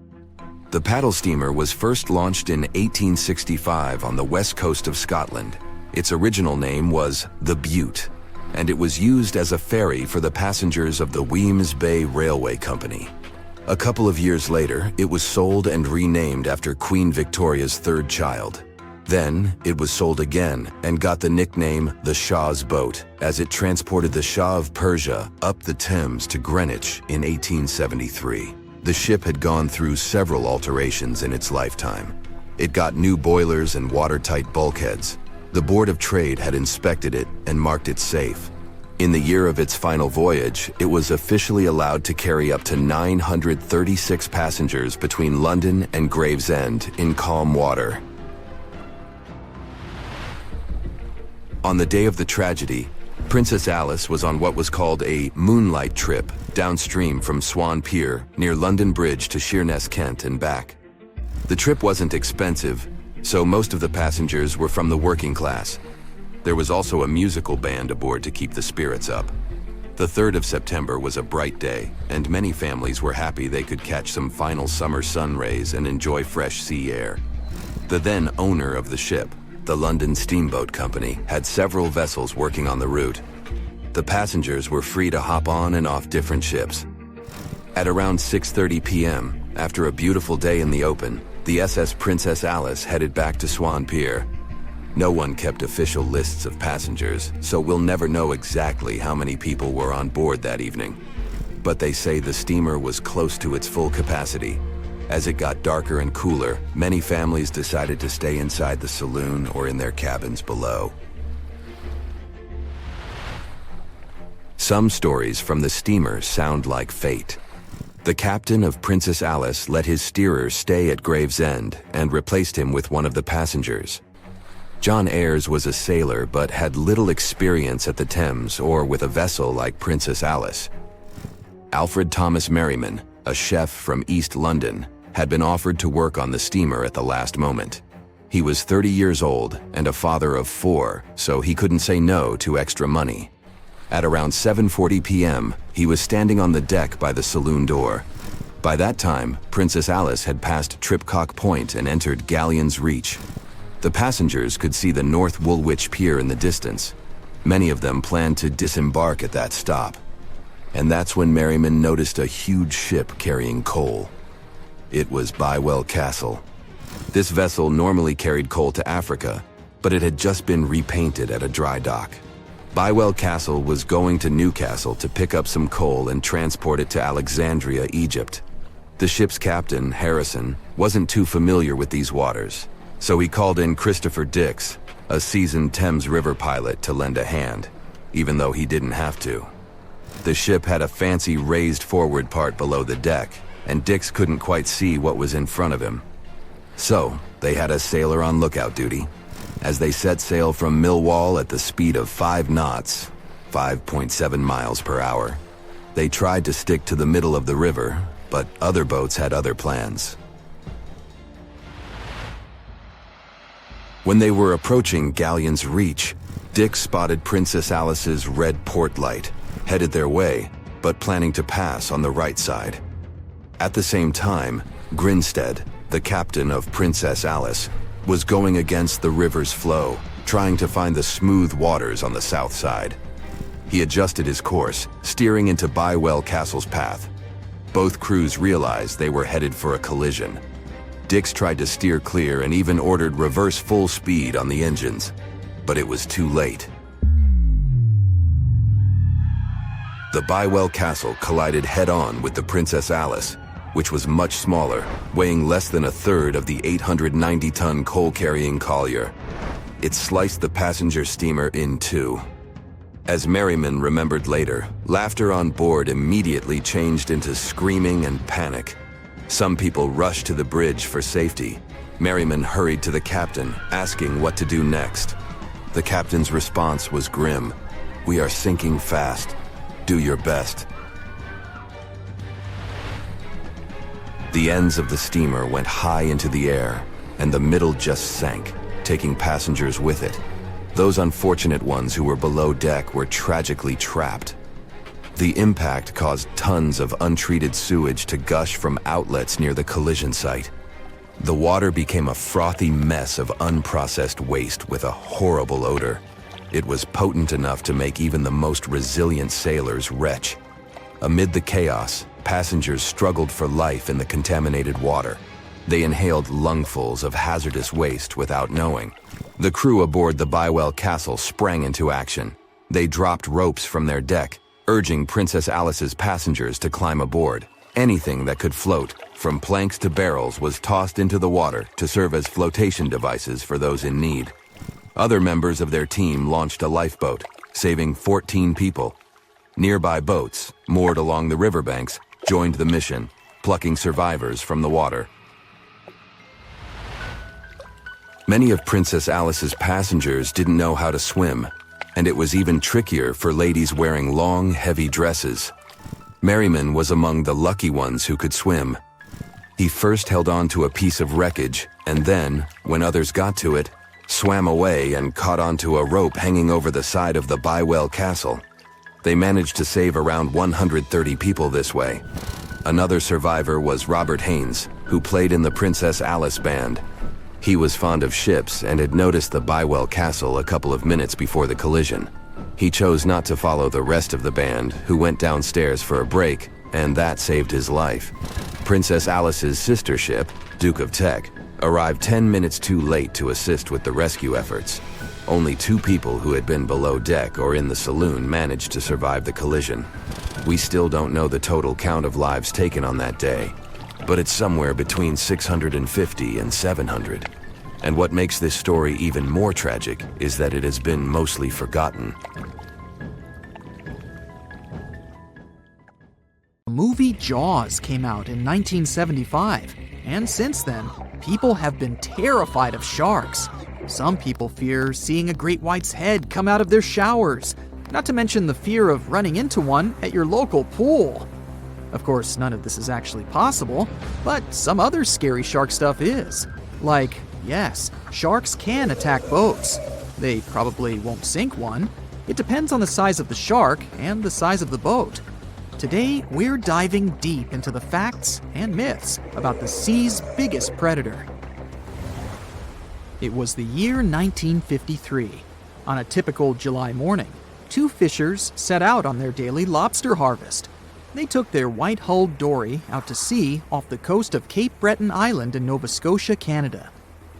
The paddle steamer was first launched in 1865 on the west coast of Scotland. Its original name was the Bute, and it was used as a ferry for the passengers of the Wemyss Bay Railway Company. A couple of years later, it was sold and renamed after Queen Victoria's third child. Then, it was sold again and got the nickname the Shah's Boat, as it transported the Shah of Persia up the Thames to Greenwich in 1873. The ship had gone through several alterations in its lifetime. It got new boilers and watertight bulkheads. The Board of Trade had inspected it and marked it safe. In the year of its final voyage, it was officially allowed to carry up to 936 passengers between London and Gravesend in calm water. On the day of the tragedy, Princess Alice was on what was called a moonlight trip downstream from Swan Pier near London Bridge to Sheerness, Kent and back. The trip wasn't expensive, so most of the passengers were from the working class. There was also a musical band aboard to keep the spirits up. The 3rd of September was a bright day, and many families were happy they could catch some final summer sun rays and enjoy fresh sea air. The then owner of the ship, the London Steamboat Company, had several vessels working on the route. The passengers were free to hop on and off different ships. At around 6:30 p.m., after a beautiful day in the open, the SS Princess Alice headed back to Swan Pier. No one kept official lists of passengers, so we'll never know exactly how many people were on board that evening. But they say the steamer was close to its full capacity. As it got darker and cooler, many families decided to stay inside the saloon or in their cabins below. Some stories from the steamer sound like fate. The captain of Princess Alice let his steerer stay at Gravesend and replaced him with one of the passengers. John Ayres was a sailor but had little experience at the Thames or with a vessel like Princess Alice. Alfred Thomas Merriman, a chef from East London, had been offered to work on the steamer at the last moment. He was 30 years old and a father of 4, so he couldn't say no to extra money. At around 7:40 p.m., he was standing on the deck by the saloon door. By that time, Princess Alice had passed Tripcock Point and entered Galleon's Reach. The passengers could see the North Woolwich Pier in the distance. Many of them planned to disembark at that stop. And that's when Merriman noticed a huge ship carrying coal. It was Bywell Castle. This vessel normally carried coal to Africa, but it had just been repainted at a dry dock. Bywell Castle was going to Newcastle to pick up some coal and transport it to Alexandria, Egypt. The ship's captain, Harrison, wasn't too familiar with these waters, so he called in Christopher Dix, a seasoned Thames River pilot, to lend a hand, even though he didn't have to. The ship had a fancy raised forward part below the deck, and Dix couldn't quite see what was in front of him. So, they had a sailor on lookout duty. As they set sail from Millwall at the speed of 5 knots, 5.7 miles per hour, they tried to stick to the middle of the river, but other boats had other plans. When they were approaching Galleon's Reach, Dix spotted Princess Alice's red port light, headed their way, but planning to pass on the right side. At the same time, Grinstead, the captain of Princess Alice, was going against the river's flow, trying to find the smooth waters on the south side. He adjusted his course, steering into Bywell Castle's path. Both crews realized they were headed for a collision. Dix tried to steer clear and even ordered reverse full speed on the engines, but it was too late. The Bywell Castle collided head-on with the Princess Alice, which was much smaller, weighing less than a third of the 890-ton coal-carrying collier. It sliced the passenger steamer in two. As Merriman remembered later, laughter on board immediately changed into screaming and panic. Some people rushed to the bridge for safety. Merriman hurried to the captain, asking what to do next. The captain's response was grim. "We are sinking fast. Do your best." The ends of the steamer went high into the air, and the middle just sank, taking passengers with it. Those unfortunate ones who were below deck were tragically trapped. The impact caused tons of untreated sewage to gush from outlets near the collision site. The water became a frothy mess of unprocessed waste with a horrible odor. It was potent enough to make even the most resilient sailors retch. Amid the chaos, passengers struggled for life in the contaminated water. They inhaled lungfuls of hazardous waste without knowing. The crew aboard the Bywell Castle sprang into action. They dropped ropes from their deck, urging Princess Alice's passengers to climb aboard. Anything that could float, from planks to barrels, was tossed into the water to serve as flotation devices for those in need. Other members of their team launched a lifeboat, saving 14 people. Nearby boats, moored along the riverbanks, joined the mission, plucking survivors from the water. Many of Princess Alice's passengers didn't know how to swim, and it was even trickier for ladies wearing long, heavy dresses. Merriman was among the lucky ones who could swim. He first held on to a piece of wreckage, and then, when others got to it, swam away and caught onto a rope hanging over the side of the Bywell Castle. They managed to save around 130 people this way. Another survivor was Robert Haynes, who played in the Princess Alice band. He was fond of ships and had noticed the Bywell Castle a couple of minutes before the collision. He chose not to follow the rest of the band, who went downstairs for a break, and that saved his life. Princess Alice's sister ship, Duke of Teck, arrived 10 minutes too late to assist with the rescue efforts. Only 2 people who had been below deck or in the saloon managed to survive the collision. We still don't know the total count of lives taken on that day, but it's somewhere between 650 and 700. And what makes this story even more tragic is that it has been mostly forgotten. The movie Jaws came out in 1975, and since then, people have been terrified of sharks. Some people fear seeing a great white's head come out of their showers, not to mention the fear of running into one at your local pool. Of course, none of this is actually possible, but some other scary shark stuff is. Like, yes, sharks can attack boats. They probably won't sink one. It depends on the size of the shark and the size of the boat. Today, we're diving deep into the facts and myths about the sea's biggest predator. It was the year 1953. On a typical July morning, 2 fishers set out on their daily lobster harvest. They took their white-hulled dory out to sea off the coast of Cape Breton Island in Nova Scotia, Canada.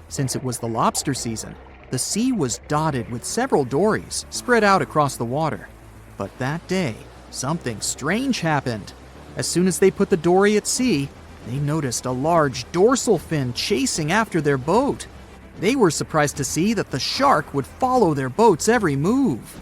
Since it was the lobster season, the sea was dotted with several dories spread out across the water. But that day, something strange happened. As soon as they put the dory at sea, they noticed a large dorsal fin chasing after their boat. They were surprised to see that the shark would follow their boat's every move.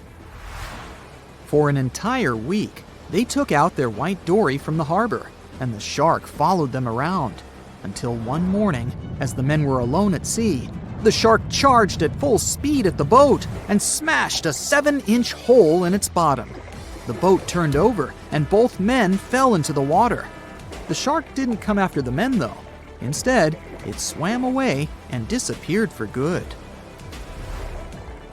For an entire week, they took out their white dory from the harbor, and the shark followed them around. Until one morning, as the men were alone at sea, the shark charged at full speed at the boat and smashed a 7-inch hole in its bottom. The boat turned over, and both men fell into the water. The shark didn't come after the men, though. Instead, it swam away and disappeared for good.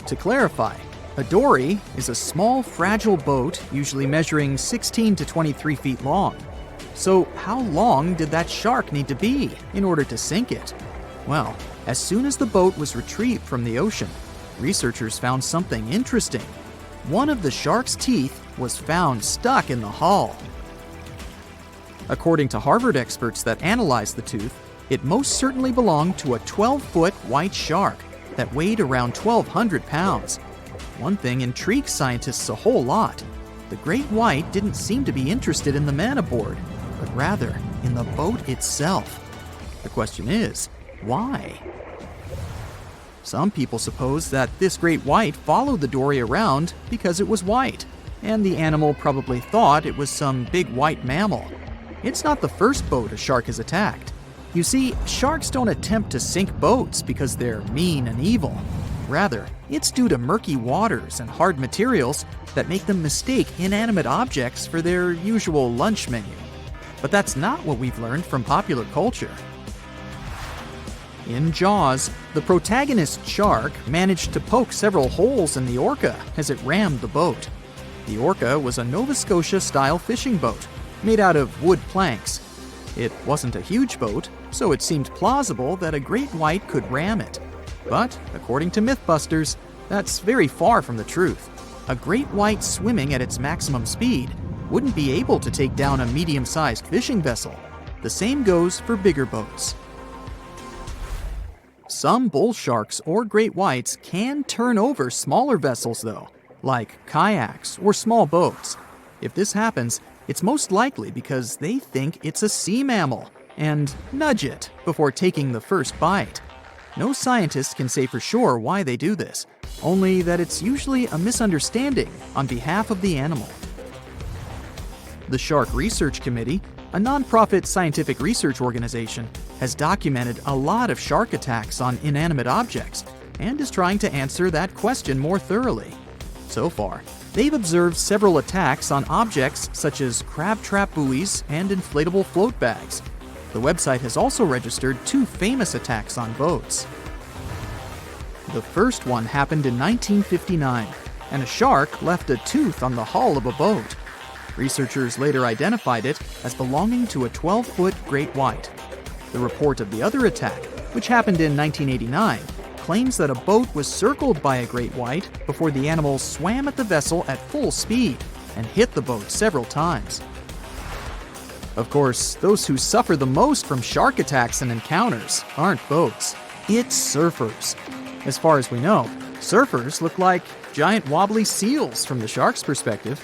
To clarify, a dory is a small, fragile boat usually measuring 16 to 23 feet long. So how long did that shark need to be in order to sink it? Well, as soon as the boat was retrieved from the ocean, researchers found something interesting. One of the shark's teeth was found stuck in the hull. According to Harvard experts that analyzed the tooth, it most certainly belonged to a 12-foot white shark that weighed around 1,200 pounds. One thing intrigues scientists a whole lot. The great white didn't seem to be interested in the man aboard, but rather in the boat itself. The question is, why? Some people suppose that this great white followed the dory around because it was white, and the animal probably thought it was some big white mammal. It's not the first boat a shark has attacked. You see, sharks don't attempt to sink boats because they're mean and evil. Rather, it's due to murky waters and hard materials that make them mistake inanimate objects for their usual lunch menu. But that's not what we've learned from popular culture. In Jaws, the protagonist shark managed to poke several holes in the orca as it rammed the boat. The orca was a Nova Scotia-style fishing boat made out of wood planks. It wasn't a huge boat, so it seemed plausible that a great white could ram it. But, according to Mythbusters, that's very far from the truth. A great white swimming at its maximum speed wouldn't be able to take down a medium-sized fishing vessel. The same goes for bigger boats. Some bull sharks or great whites can turn over smaller vessels, though, like kayaks or small boats. If this happens, it's most likely because they think it's a sea mammal and nudge it before taking the first bite. No scientist can say for sure why they do this, only that it's usually a misunderstanding on behalf of the animal. The Shark Research Committee, a nonprofit scientific research organization, has documented a lot of shark attacks on inanimate objects and is trying to answer that question more thoroughly. So far, they've observed several attacks on objects such as crab trap buoys and inflatable float bags. The website has also registered 2 famous attacks on boats. The first one happened in 1959, and a shark left a tooth on the hull of a boat. Researchers later identified it as belonging to a 12-foot great white. The report of the other attack, which happened in 1989, claims that a boat was circled by a great white before the animal swam at the vessel at full speed and hit the boat several times. Of course, those who suffer the most from shark attacks and encounters aren't boats, it's surfers. As far as we know, surfers look like giant wobbly seals from the shark's perspective.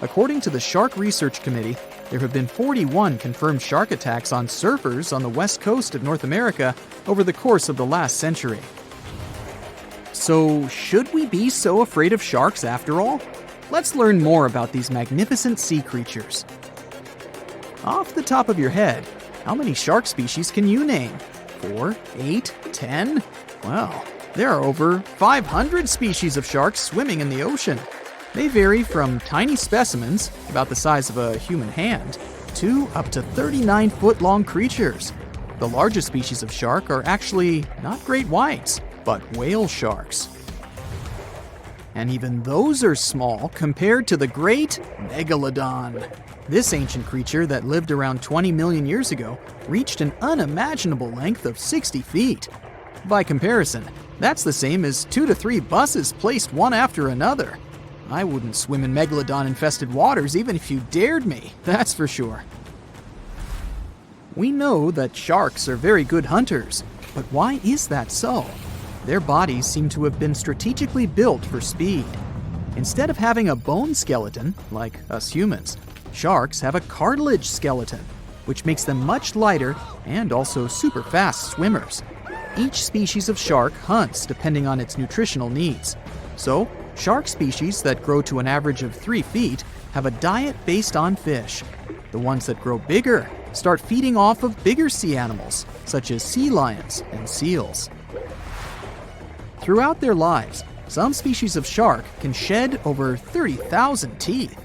According to the Shark Research Committee, there have been 41 confirmed shark attacks on surfers on the west coast of North America over the course of the last century. So, should we be so afraid of sharks after all? Let's learn more about these magnificent sea creatures. Off the top of your head, how many shark species can you name? 4, 8, 10? Well, there are over 500 species of sharks swimming in the ocean. They vary from tiny specimens, about the size of a human hand, to up to 39-foot-long creatures. The largest species of shark are actually not great whites, but whale sharks. And even those are small compared to the great megalodon. This ancient creature that lived around 20 million years ago reached an unimaginable length of 60 feet. By comparison, that's the same as 2 to 3 buses placed one after another. I wouldn't swim in megalodon-infested waters even if you dared me, that's for sure. We know that sharks are very good hunters, but why is that so? Their bodies seem to have been strategically built for speed. Instead of having a bone skeleton, like us humans, sharks have a cartilage skeleton, which makes them much lighter and also super fast swimmers. Each species of shark hunts depending on its nutritional needs. So, shark species that grow to an average of 3 feet have a diet based on fish. The ones that grow bigger start feeding off of bigger sea animals, such as sea lions and seals. Throughout their lives, some species of shark can shed over 30,000 teeth.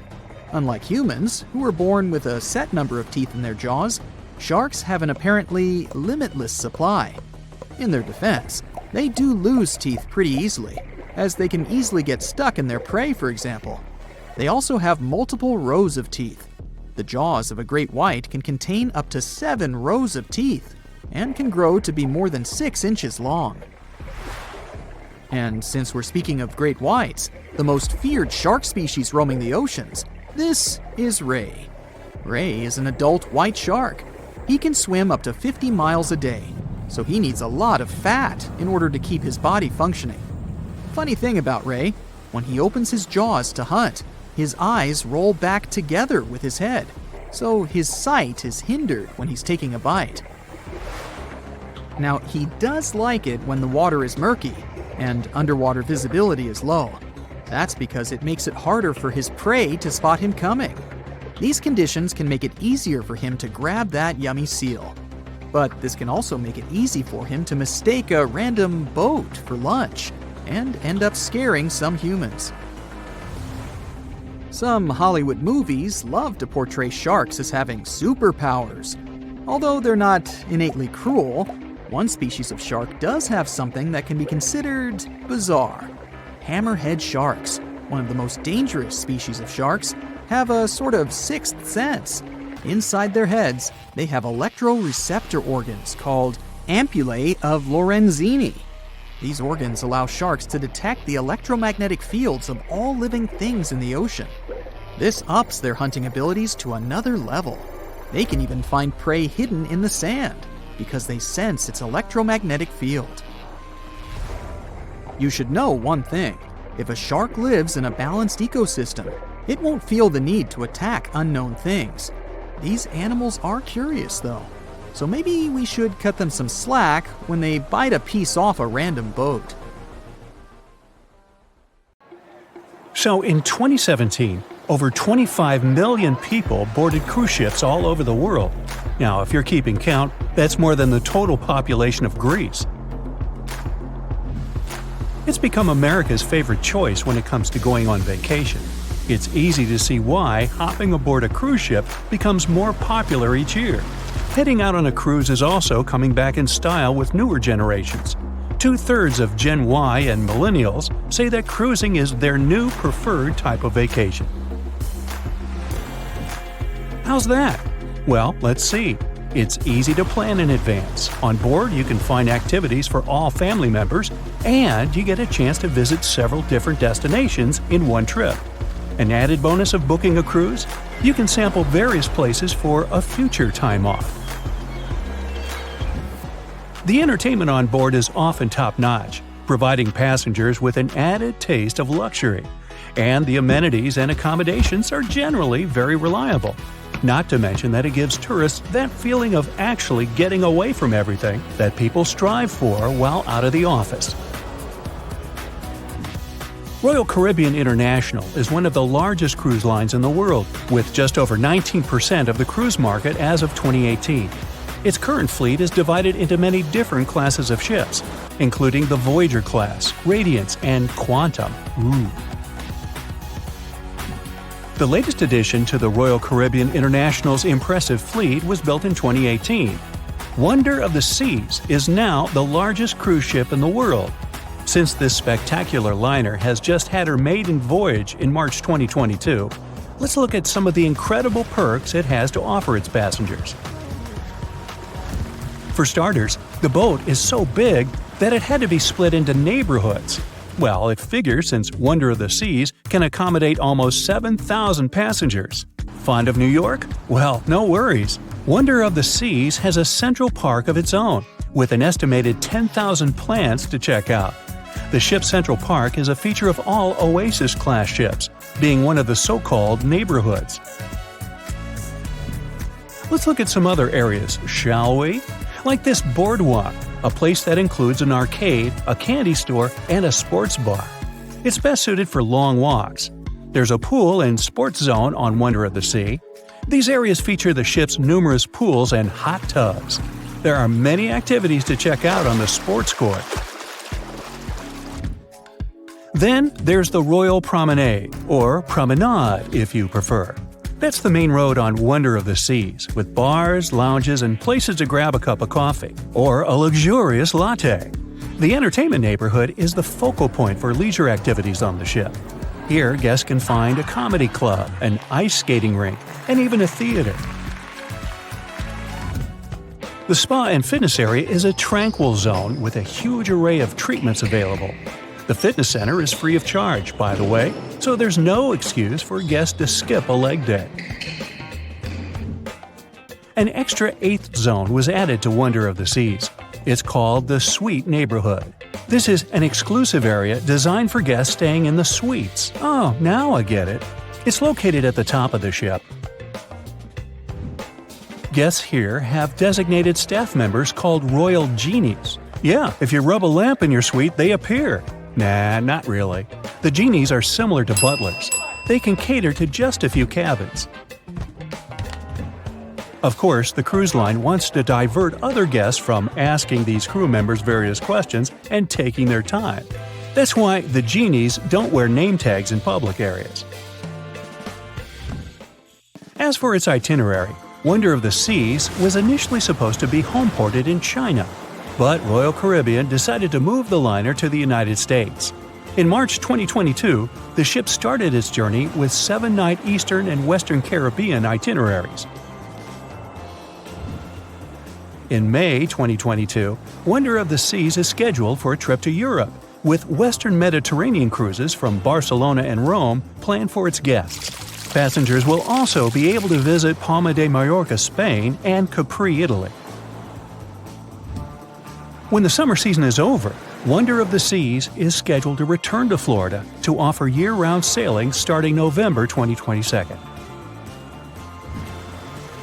Unlike humans, who are born with a set number of teeth in their jaws, sharks have an apparently limitless supply. In their defense, they do lose teeth pretty easily, as they can easily get stuck in their prey, for example. They also have multiple rows of teeth. The jaws of a great white can contain up to 7 rows of teeth, and can grow to be more than 6 inches long. And since we're speaking of great whites, the most feared shark species roaming the oceans, this is ray. Ray is an adult white shark. He can swim up to 50 miles a day, so he needs a lot of fat in order to keep his body functioning. Funny thing about Ray, when he opens his jaws to hunt, his eyes roll back together with his head, so his sight is hindered when he's taking a bite. Now, he does like it when the water is murky and underwater visibility is low. That's because it makes it harder for his prey to spot him coming. These conditions can make it easier for him to grab that yummy seal. But this can also make it easy for him to mistake a random boat for lunch and end up scaring some humans. Some Hollywood movies love to portray sharks as having superpowers. Although they're not innately cruel, one species of shark does have something that can be considered bizarre. Hammerhead sharks, one of the most dangerous species of sharks, have a sort of sixth sense. Inside their heads, they have electroreceptor organs called ampullae of Lorenzini. These organs allow sharks to detect the electromagnetic fields of all living things in the ocean. This ups their hunting abilities to another level. They can even find prey hidden in the sand because they sense its electromagnetic field. You should know one thing. If a shark lives in a balanced ecosystem, it won't feel the need to attack unknown things. These animals are curious, though. so maybe we should cut them some slack when they bite a piece off a random boat. So in 2017, over 25 million people boarded cruise ships all over the world. Now, if you're keeping count, that's more than the total population of Greece. It's become America's favorite choice when it comes to going on vacation. It's easy to see why hopping aboard a cruise ship becomes more popular each year. Heading out on a cruise is also coming back in style with newer generations. 2/3 of Gen Y and millennials say that cruising is their new preferred type of vacation. How's that? Well, let's see. It's easy to plan in advance. On board, you can find activities for all family members, and you get a chance to visit several different destinations in one trip. An added bonus of booking a cruise? You can sample various places for a future time off. The entertainment on board is often top-notch, providing passengers with an added taste of luxury. And the amenities and accommodations are generally very reliable. Not to mention that it gives tourists that feeling of actually getting away from everything that people strive for while out of the office. Royal Caribbean International is one of the largest cruise lines in the world, with just over 19% of the cruise market as of 2018. Its current fleet is divided into many different classes of ships, including the Voyager class, Radiance, and Quantum. The latest addition to the Royal Caribbean International's impressive fleet was built in 2018. Wonder of the Seas is now the largest cruise ship in the world. Since this spectacular liner has just had her maiden voyage in March 2022, let's look at some of the incredible perks it has to offer its passengers. For starters, the boat is so big that it had to be split into neighborhoods. Well, it figures since Wonder of the Seas can accommodate almost 7,000 passengers. Fond of New York? Well, no worries. Wonder of the Seas has a central park of its own, with an estimated 10,000 plants to check out. The ship's central park is a feature of all Oasis-class ships, being one of the so-called neighborhoods. Let's look at some other areas, shall we? Like this boardwalk, a place that includes an arcade, a candy store, and a sports bar. It's best suited for long walks. There's a pool and sports zone on Wonder of the Sea. These areas feature the ship's numerous pools and hot tubs. There are many activities to check out on the sports court. Then there's the Royal Promenade, or Promenade if you prefer. That's the main road on Wonder of the Seas, with bars, lounges, and places to grab a cup of coffee, or a luxurious latte. The entertainment neighborhood is the focal point for leisure activities on the ship. Here, guests can find a comedy club, an ice skating rink, and even a theater. The spa and fitness area is a tranquil zone with a huge array of treatments available. The fitness center is free of charge, by the way, so there's no excuse for guests to skip a leg day. An extra 8th zone was added to Wonder of the Seas. It's called the Suite Neighborhood. This is an exclusive area designed for guests staying in the suites. Oh, now I get it. It's located at the top of the ship. Guests here have designated staff members called Royal Genies. Yeah, if you rub a lamp in your suite, they appear. Nah, not really. The genies are similar to butlers. They can cater to just a few cabins. Of course, the cruise line wants to divert other guests from asking these crew members various questions and taking their time. That's why the genies don't wear name tags in public areas. As for its itinerary, Wonder of the Seas was initially supposed to be homeported in China, but Royal Caribbean decided to move the liner to the United States. In March 2022, the ship started its journey with 7-night Eastern and Western Caribbean itineraries. In May 2022, Wonder of the Seas is scheduled for a trip to Europe, with Western Mediterranean cruises from Barcelona and Rome planned for its guests. Passengers will also be able to visit Palma de Mallorca, Spain, and Capri, Italy. When the summer season is over, Wonder of the Seas is scheduled to return to Florida to offer year-round sailing starting November 2022.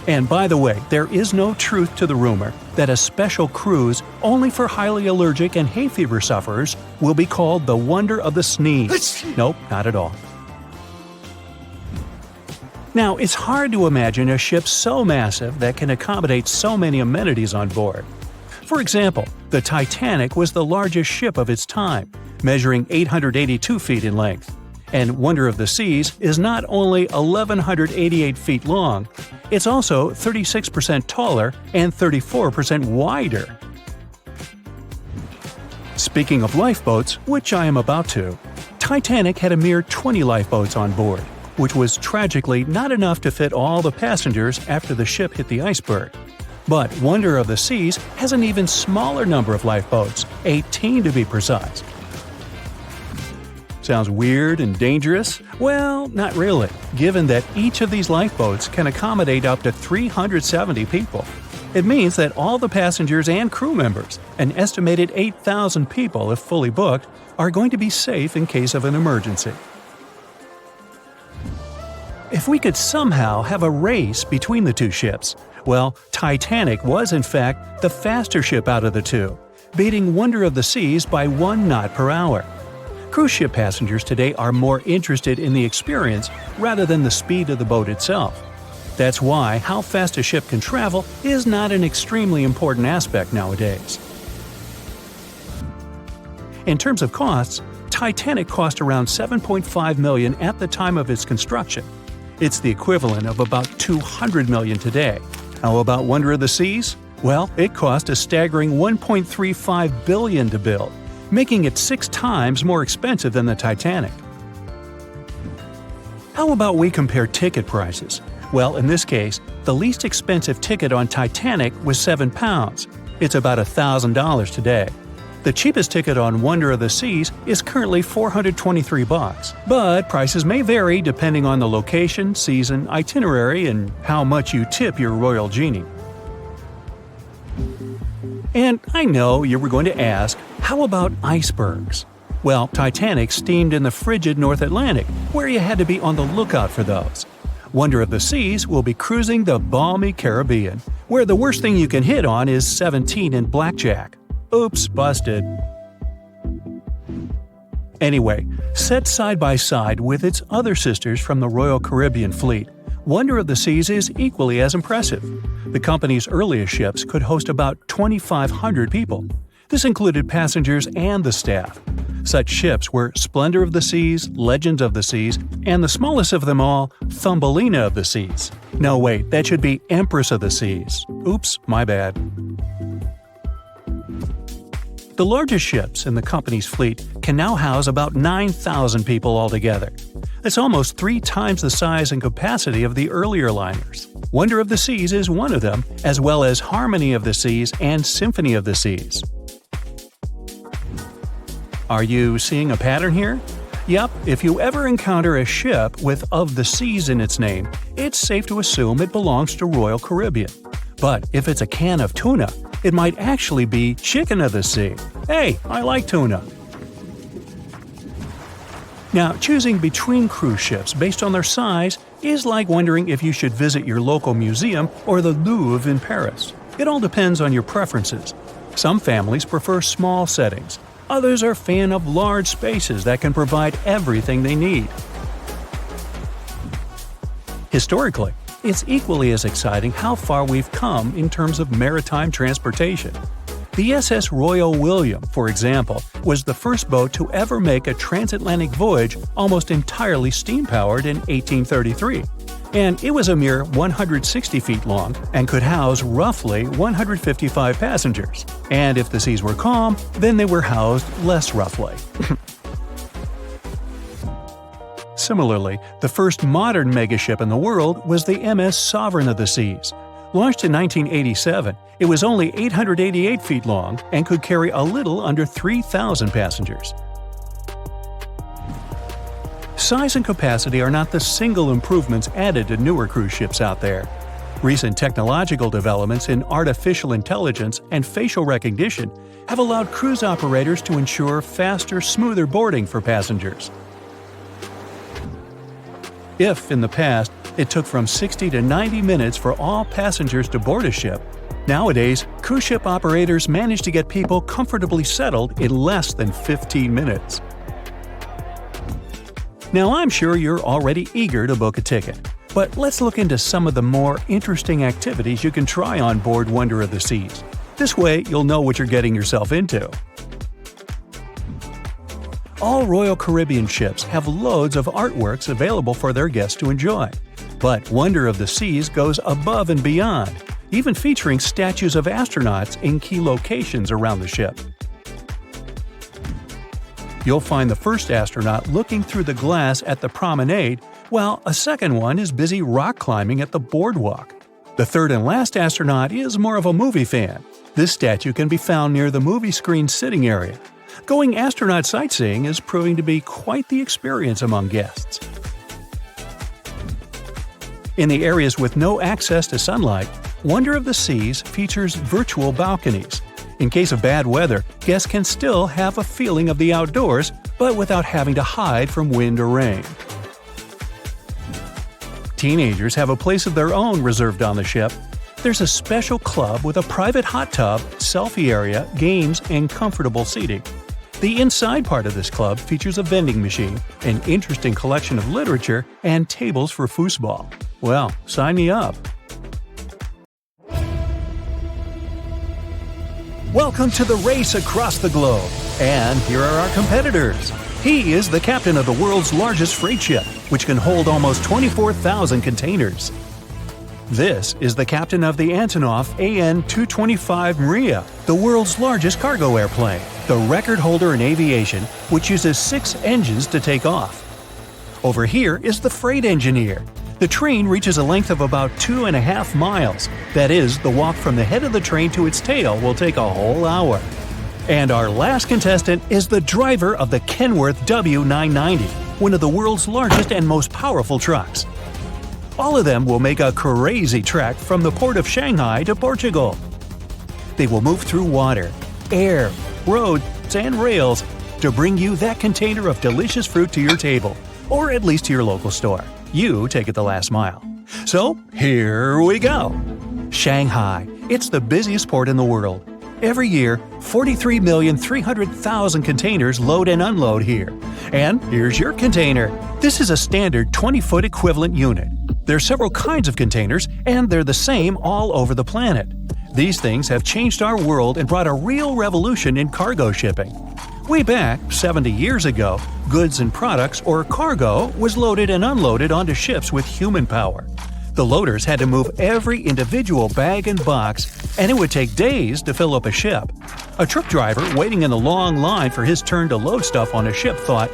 And by the way, there is no truth to the rumor that a special cruise only for highly allergic and hay fever sufferers will be called the Wonder of the Sneeze. Nope, not at all. Now, it's hard to imagine a ship so massive that can accommodate so many amenities on board. For example, the Titanic was the largest ship of its time, measuring 882 feet in length. And Wonder of the Seas is not only 1,188 feet long, it's also 36% taller and 34% wider. Speaking of lifeboats, which I am about to, Titanic had a mere 20 lifeboats on board, which was tragically not enough to fit all the passengers after the ship hit the iceberg. But Wonder of the Seas has an even smaller number of lifeboats, 18 to be precise. Sounds weird and dangerous? Well, not really, given that each of these lifeboats can accommodate up to 370 people. It means that all the passengers and crew members, an estimated 8,000 people if fully booked, are going to be safe in case of an emergency. If we could somehow have a race between the two ships, well, Titanic was in fact the faster ship out of the two, beating Wonder of the Seas by 1 knot per hour. Cruise ship passengers today are more interested in the experience rather than the speed of the boat itself. That's why how fast a ship can travel is not an extremely important aspect nowadays. In terms of costs, Titanic cost around $7.5 million at the time of its construction. It's the equivalent of about $200 million today. How about Wonder of the Seas? Well, it cost a staggering $1.35 billion to build, making it 6 times more expensive than the Titanic. How about we compare ticket prices? Well, in this case, the least expensive ticket on Titanic was £7. It's about $1,000 today. The cheapest ticket on Wonder of the Seas is currently $423, but prices may vary depending on the location, season, itinerary, and how much you tip your royal genie. And I know you were going to ask, how about icebergs? Well, Titanic steamed in the frigid North Atlantic, where you had to be on the lookout for those. Wonder of the Seas will be cruising the balmy Caribbean, where the worst thing you can hit on is 17 in blackjack. Oops, busted. Anyway, set side by side with its other sisters from the Royal Caribbean Fleet, Wonder of the Seas is equally as impressive. The company's earliest ships could host about 2,500 people. This included passengers and the staff. Such ships were Splendor of the Seas, Legends of the Seas, and the smallest of them all, Thumbelina of the Seas. No, wait, that should be Empress of the Seas. Oops, my bad. The largest ships in the company's fleet can now house about 9,000 people altogether. That's almost 3 times the size and capacity of the earlier liners. Wonder of the Seas is one of them, as well as Harmony of the Seas and Symphony of the Seas. Are you seeing a pattern here? Yep, if you ever encounter a ship with Of the Seas in its name, it's safe to assume it belongs to Royal Caribbean. But if it's a can of tuna, it might actually be Chicken of the Sea. Hey, I like tuna. Now, choosing between cruise ships based on their size is like wondering if you should visit your local museum or the Louvre in Paris. It all depends on your preferences. Some families prefer small settings. Others are a fan of large spaces that can provide everything they need. Historically, it's equally as exciting how far we've come in terms of maritime transportation. The SS Royal William, for example, was the first boat to ever make a transatlantic voyage almost entirely steam-powered in 1833. And it was a mere 160 feet long and could house roughly 155 passengers. And if the seas were calm, then they were housed less roughly. Similarly, the first modern megaship in the world was the MS Sovereign of the Seas. Launched in 1987, it was only 888 feet long and could carry a little under 3,000 passengers. Size and capacity are not the single improvements added to newer cruise ships out there. Recent technological developments in artificial intelligence and facial recognition have allowed cruise operators to ensure faster, smoother boarding for passengers. If, in the past, it took from 60 to 90 minutes for all passengers to board a ship. Nowadays, cruise ship operators manage to get people comfortably settled in less than 15 minutes. Now, I'm sure you're already eager to book a ticket, but let's look into some of the more interesting activities you can try on board Wonder of the Seas. This way, you'll know what you're getting yourself into. All Royal Caribbean ships have loads of artworks available for their guests to enjoy. But Wonder of the Seas goes above and beyond, even featuring statues of astronauts in key locations around the ship. You'll find the first astronaut looking through the glass at the promenade, while a second one is busy rock climbing at the boardwalk. The third and last astronaut is more of a movie fan. This statue can be found near the movie screen sitting area. Going astronaut sightseeing is proving to be quite the experience among guests. In the areas with no access to sunlight, Wonder of the Seas features virtual balconies. In case of bad weather, guests can still have a feeling of the outdoors, but without having to hide from wind or rain. Teenagers have a place of their own reserved on the ship. There's a special club with a private hot tub, selfie area, games, and comfortable seating. The inside part of this club features a vending machine, an interesting collection of literature, and tables for foosball. Well, sign me up! Welcome to the race across the globe. And here are our competitors. He is the captain of the world's largest freight ship, which can hold almost 24,000 containers. This is the captain of the Antonov AN-225 Maria, the world's largest cargo airplane, the record holder in aviation, which uses 6 engines to take off. Over here is the freight engineer. The train reaches a length of about 2.5 miles. That is, the walk from the head of the train to its tail will take a whole hour. And our last contestant is the driver of the Kenworth W990, one of the world's largest and most powerful trucks. All of them will make a crazy trek from the port of Shanghai to Portugal. They will move through water, air, roads, and rails to bring you that container of delicious fruit to your table, or at least to your local store. You take it the last mile. So, here we go! Shanghai. It's the busiest port in the world. Every year, 43,300,000 containers load and unload here. And here's your container. This is a standard 20-foot equivalent unit. There are several kinds of containers, and they're the same all over the planet. These things have changed our world and brought a real revolution in cargo shipping. Way back, 70 years ago, goods and products, or cargo, was loaded and unloaded onto ships with human power. The loaders had to move every individual bag and box, and it would take days to fill up a ship. A truck driver waiting in a long line for his turn to load stuff on a ship thought,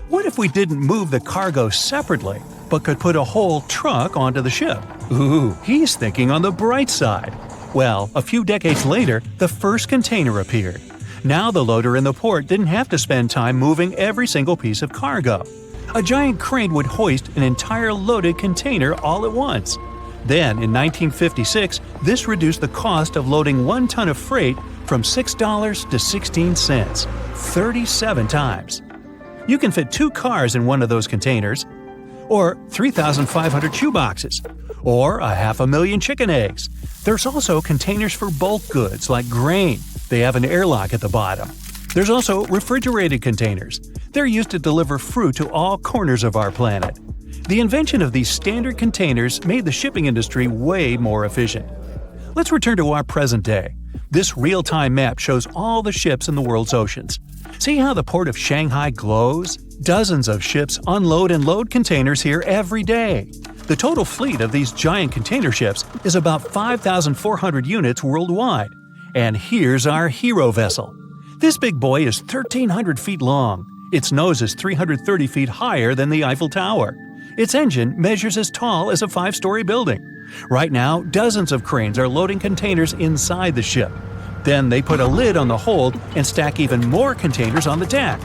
what if we didn't move the cargo separately, but could put a whole truck onto the ship? Ooh, he's thinking on the bright side. Well, a few decades later, the first container appeared. Now the loader in the port didn't have to spend time moving every single piece of cargo. A giant crane would hoist an entire loaded container all at once. Then, in 1956, this reduced the cost of loading 1 ton of freight from $6 to 16 cents, 37 times. You can fit 2 cars in one of those containers, or 3,500 shoeboxes, or 500,000 chicken eggs. There's also containers for bulk goods like grain. They have an airlock at the bottom. There's also refrigerated containers. They're used to deliver fruit to all corners of our planet. The invention of these standard containers made the shipping industry way more efficient. Let's return to our present day. This real-time map shows all the ships in the world's oceans. See how the port of Shanghai glows? Dozens of ships unload and load containers here every day. The total fleet of these giant container ships is about 5,400 units worldwide. And here's our hero vessel. This big boy is 1,300 feet long. Its nose is 330 feet higher than the Eiffel Tower. Its engine measures as tall as a 5-story building. Right now, dozens of cranes are loading containers inside the ship. Then they put a lid on the hold and stack even more containers on the deck.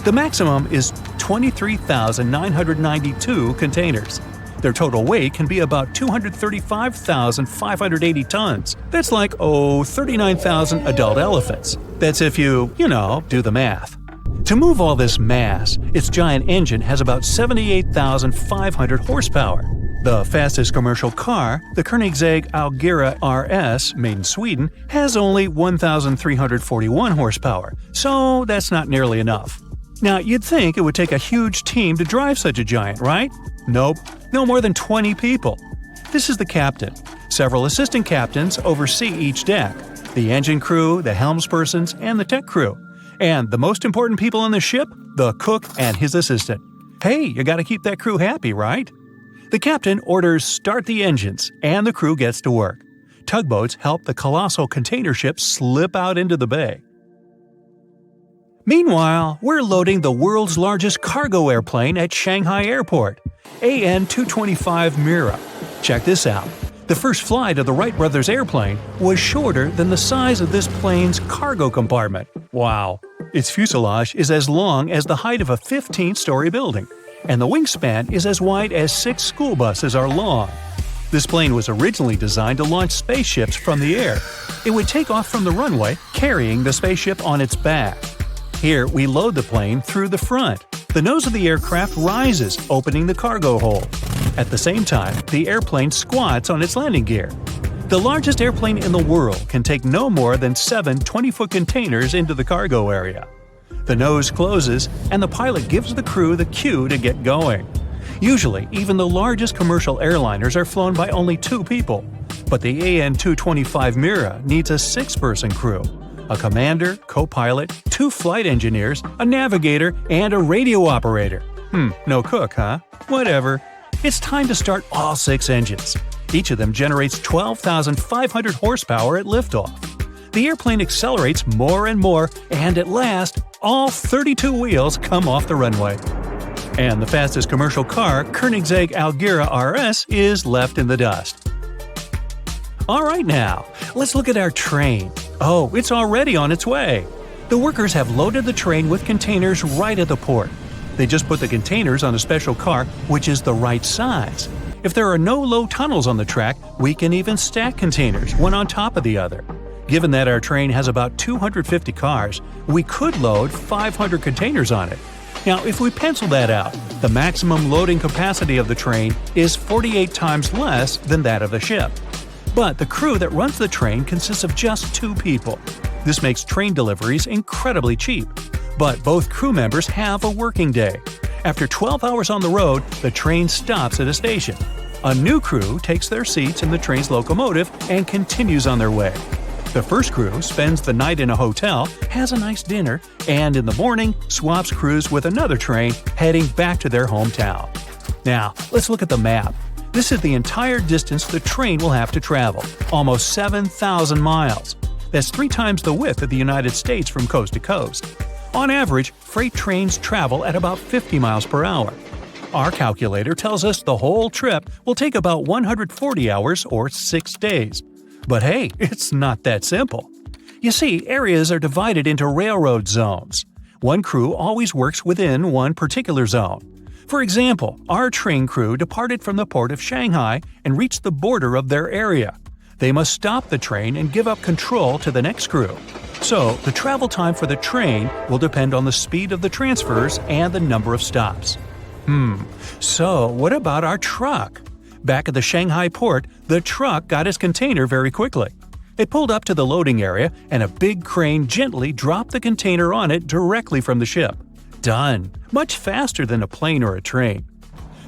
The maximum is 23,992 containers. Their total weight can be about 235,580 tons. That's like, 39,000 adult elephants. That's if you do the math. To move all this mass, its giant engine has about 78,500 horsepower. The fastest commercial car, the Koenigsegg Agera RS, made in Sweden, has only 1,341 horsepower, so that's not nearly enough. Now, you'd think it would take a huge team to drive such a giant, right? Nope, no more than 20 people. This is the captain. Several assistant captains oversee each deck: the engine crew, the helmspersons, and the tech crew. And the most important people on the ship? The cook and his assistant. Hey, you gotta keep that crew happy, right? The captain orders start the engines, and the crew gets to work. Tugboats help the colossal container ship slip out into the bay. Meanwhile, we're loading the world's largest cargo airplane at Shanghai Airport, AN-225 Mira. Check this out. The first flight of the Wright brothers airplane was shorter than the size of this plane's cargo compartment. Wow! Its fuselage is as long as the height of a 15-story building, and the wingspan is as wide as 6 school buses are long. This plane was originally designed to launch spaceships from the air. It would take off from the runway, carrying the spaceship on its back. Here, we load the plane through the front. The nose of the aircraft rises, opening the cargo hold. At the same time, the airplane squats on its landing gear. The largest airplane in the world can take no more than 7 20-foot containers into the cargo area. The nose closes, and the pilot gives the crew the cue to get going. Usually, even the largest commercial airliners are flown by only 2 people. But the AN-225 Mira needs a 6-person crew: a commander, co-pilot, 2 flight engineers, a navigator, and a radio operator. No cook, huh? Whatever. It's time to start all 6 engines. Each of them generates 12,500 horsepower at liftoff. The airplane accelerates more and more, and at last, all 32 wheels come off the runway. And the fastest commercial car, Koenigsegg Agera RS, is left in the dust. Alright now, let's look at our train. Oh, it's already on its way. The workers have loaded the train with containers right at the port. They just put the containers on a special car, which is the right size. If there are no low tunnels on the track, we can even stack containers, one on top of the other. Given that our train has about 250 cars, we could load 500 containers on it. Now, if we pencil that out, the maximum loading capacity of the train is 48 times less than that of the ship. But the crew that runs the train consists of just 2 people. This makes train deliveries incredibly cheap. But both crew members have a working day. After 12 hours on the road, the train stops at a station. A new crew takes their seats in the train's locomotive and continues on their way. The first crew spends the night in a hotel, has a nice dinner, and in the morning swaps crews with another train heading back to their hometown. Now, let's look at the map. This is the entire distance the train will have to travel, almost 7,000 miles. That's 3 times the width of the United States from coast to coast. On average, freight trains travel at about 50 miles per hour. Our calculator tells us the whole trip will take about 140 hours or 6 days. But hey, it's not that simple. You see, areas are divided into railroad zones. One crew always works within one particular zone. For example, our train crew departed from the port of Shanghai and reached the border of their area. They must stop the train and give up control to the next crew. So, the travel time for the train will depend on the speed of the transfers and the number of stops. So what about our truck? Back at the Shanghai port, the truck got its container very quickly. It pulled up to the loading area, and a big crane gently dropped the container on it directly from the ship. Done. Much faster than a plane or a train.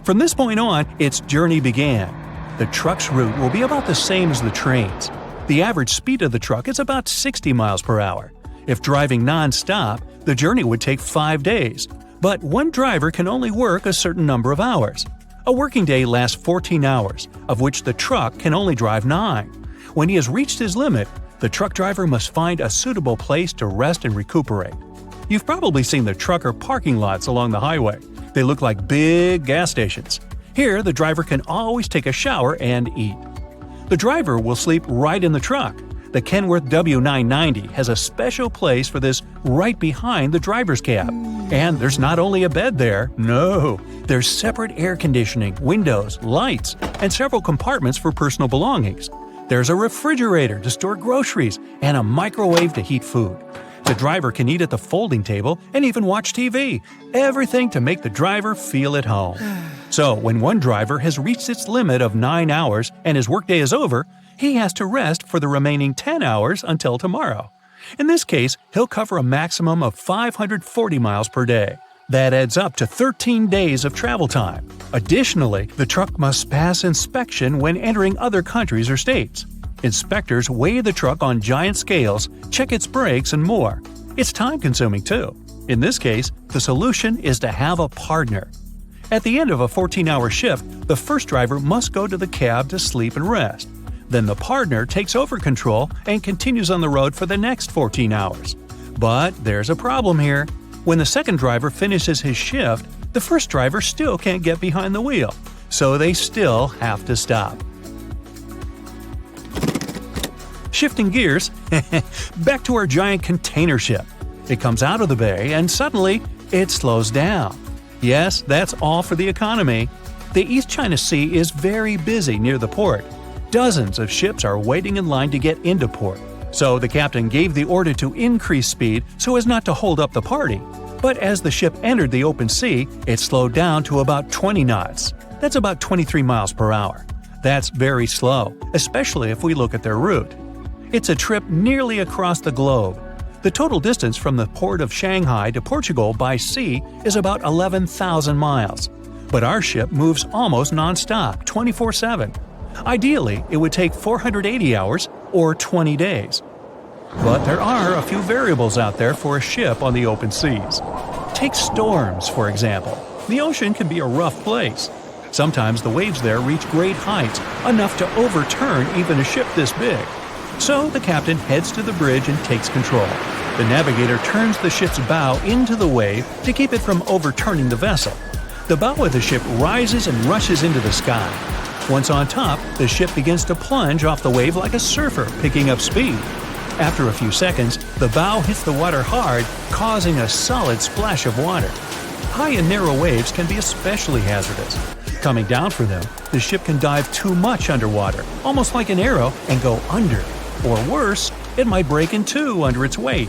From this point on, its journey began. The truck's route will be about the same as the train's. The average speed of the truck is about 60 miles per hour. If driving non-stop, the journey would take 5 days. But one driver can only work a certain number of hours. A working day lasts 14 hours, of which the truck can only drive 9. When he has reached his limit, the truck driver must find a suitable place to rest and recuperate. You've probably seen the trucker parking lots along the highway. They look like big gas stations. Here, the driver can always take a shower and eat. The driver will sleep right in the truck. The Kenworth W990 has a special place for this right behind the driver's cab. And there's not only a bed there, no, there's separate air conditioning, windows, lights, and several compartments for personal belongings. There's a refrigerator to store groceries and a microwave to heat food. The driver can eat at the folding table and even watch TV. Everything to make the driver feel at home. So, when one driver has reached its limit of 9 hours and his workday is over, he has to rest for the remaining 10 hours until tomorrow. In this case, he'll cover a maximum of 540 miles per day. That adds up to 13 days of travel time. Additionally, the truck must pass inspection when entering other countries or states. Inspectors weigh the truck on giant scales, check its brakes, and more. It's time-consuming too. In this case, the solution is to have a partner. At the end of a 14-hour shift, the first driver must go to the cab to sleep and rest. Then the partner takes over control and continues on the road for the next 14 hours. But there's a problem here. When the second driver finishes his shift, the first driver still can't get behind the wheel, so they still have to stop. Shifting gears, back to our giant container ship. It comes out of the bay and suddenly it slows down. Yes, that's all for the economy. The East China Sea is very busy near the port. Dozens of ships are waiting in line to get into port. So the captain gave the order to increase speed so as not to hold up the party. But as the ship entered the open sea, it slowed down to about 20 knots. That's about 23 miles per hour. That's very slow, especially if we look at their route. It's a trip nearly across the globe. The total distance from the port of Shanghai to Portugal by sea is about 11,000 miles. But our ship moves almost non-stop, 24/7. Ideally, it would take 480 hours or 20 days. But there are a few variables out there for a ship on the open seas. Take storms, for example. The ocean can be a rough place. Sometimes the waves there reach great heights, enough to overturn even a ship this big. So the captain heads to the bridge and takes control. The navigator turns the ship's bow into the wave to keep it from overturning the vessel. The bow of the ship rises and rushes into the sky. Once on top, the ship begins to plunge off the wave like a surfer, picking up speed. After a few seconds, the bow hits the water hard, causing a solid splash of water. High and narrow waves can be especially hazardous. Coming down for them, the ship can dive too much underwater, almost like an arrow, and go under. Or worse, it might break in two under its weight.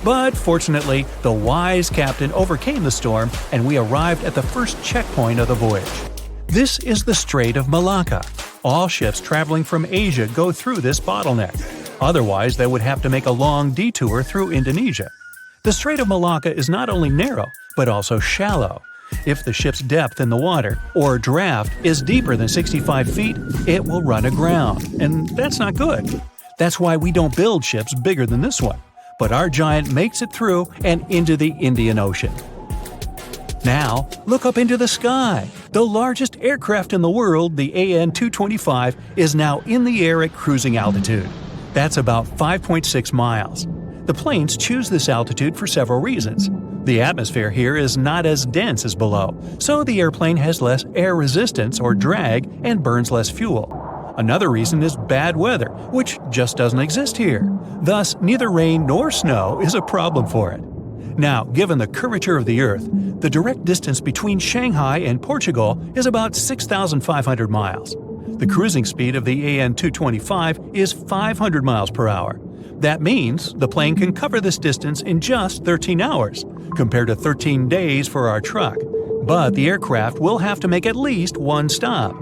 But fortunately, the wise captain overcame the storm and we arrived at the first checkpoint of the voyage. This is the Strait of Malacca. All ships traveling from Asia go through this bottleneck. Otherwise, they would have to make a long detour through Indonesia. The Strait of Malacca is not only narrow, but also shallow. If the ship's depth in the water, or draft, is deeper than 65 feet, it will run aground, and that's not good. That's why we don't build ships bigger than this one. But our giant makes it through and into the Indian Ocean. Now, look up into the sky. The largest aircraft in the world, the AN-225, is now in the air at cruising altitude. That's about 5.6 miles. The planes choose this altitude for several reasons. The atmosphere here is not as dense as below, so the airplane has less air resistance or drag and burns less fuel. Another reason is bad weather, which just doesn't exist here. Thus, neither rain nor snow is a problem for it. Now, given the curvature of the Earth, the direct distance between Shanghai and Portugal is about 6,500 miles. The cruising speed of the AN-225 is 500 miles per hour. That means the plane can cover this distance in just 13 hours, compared to 13 days for our truck. But the aircraft will have to make at least one stop.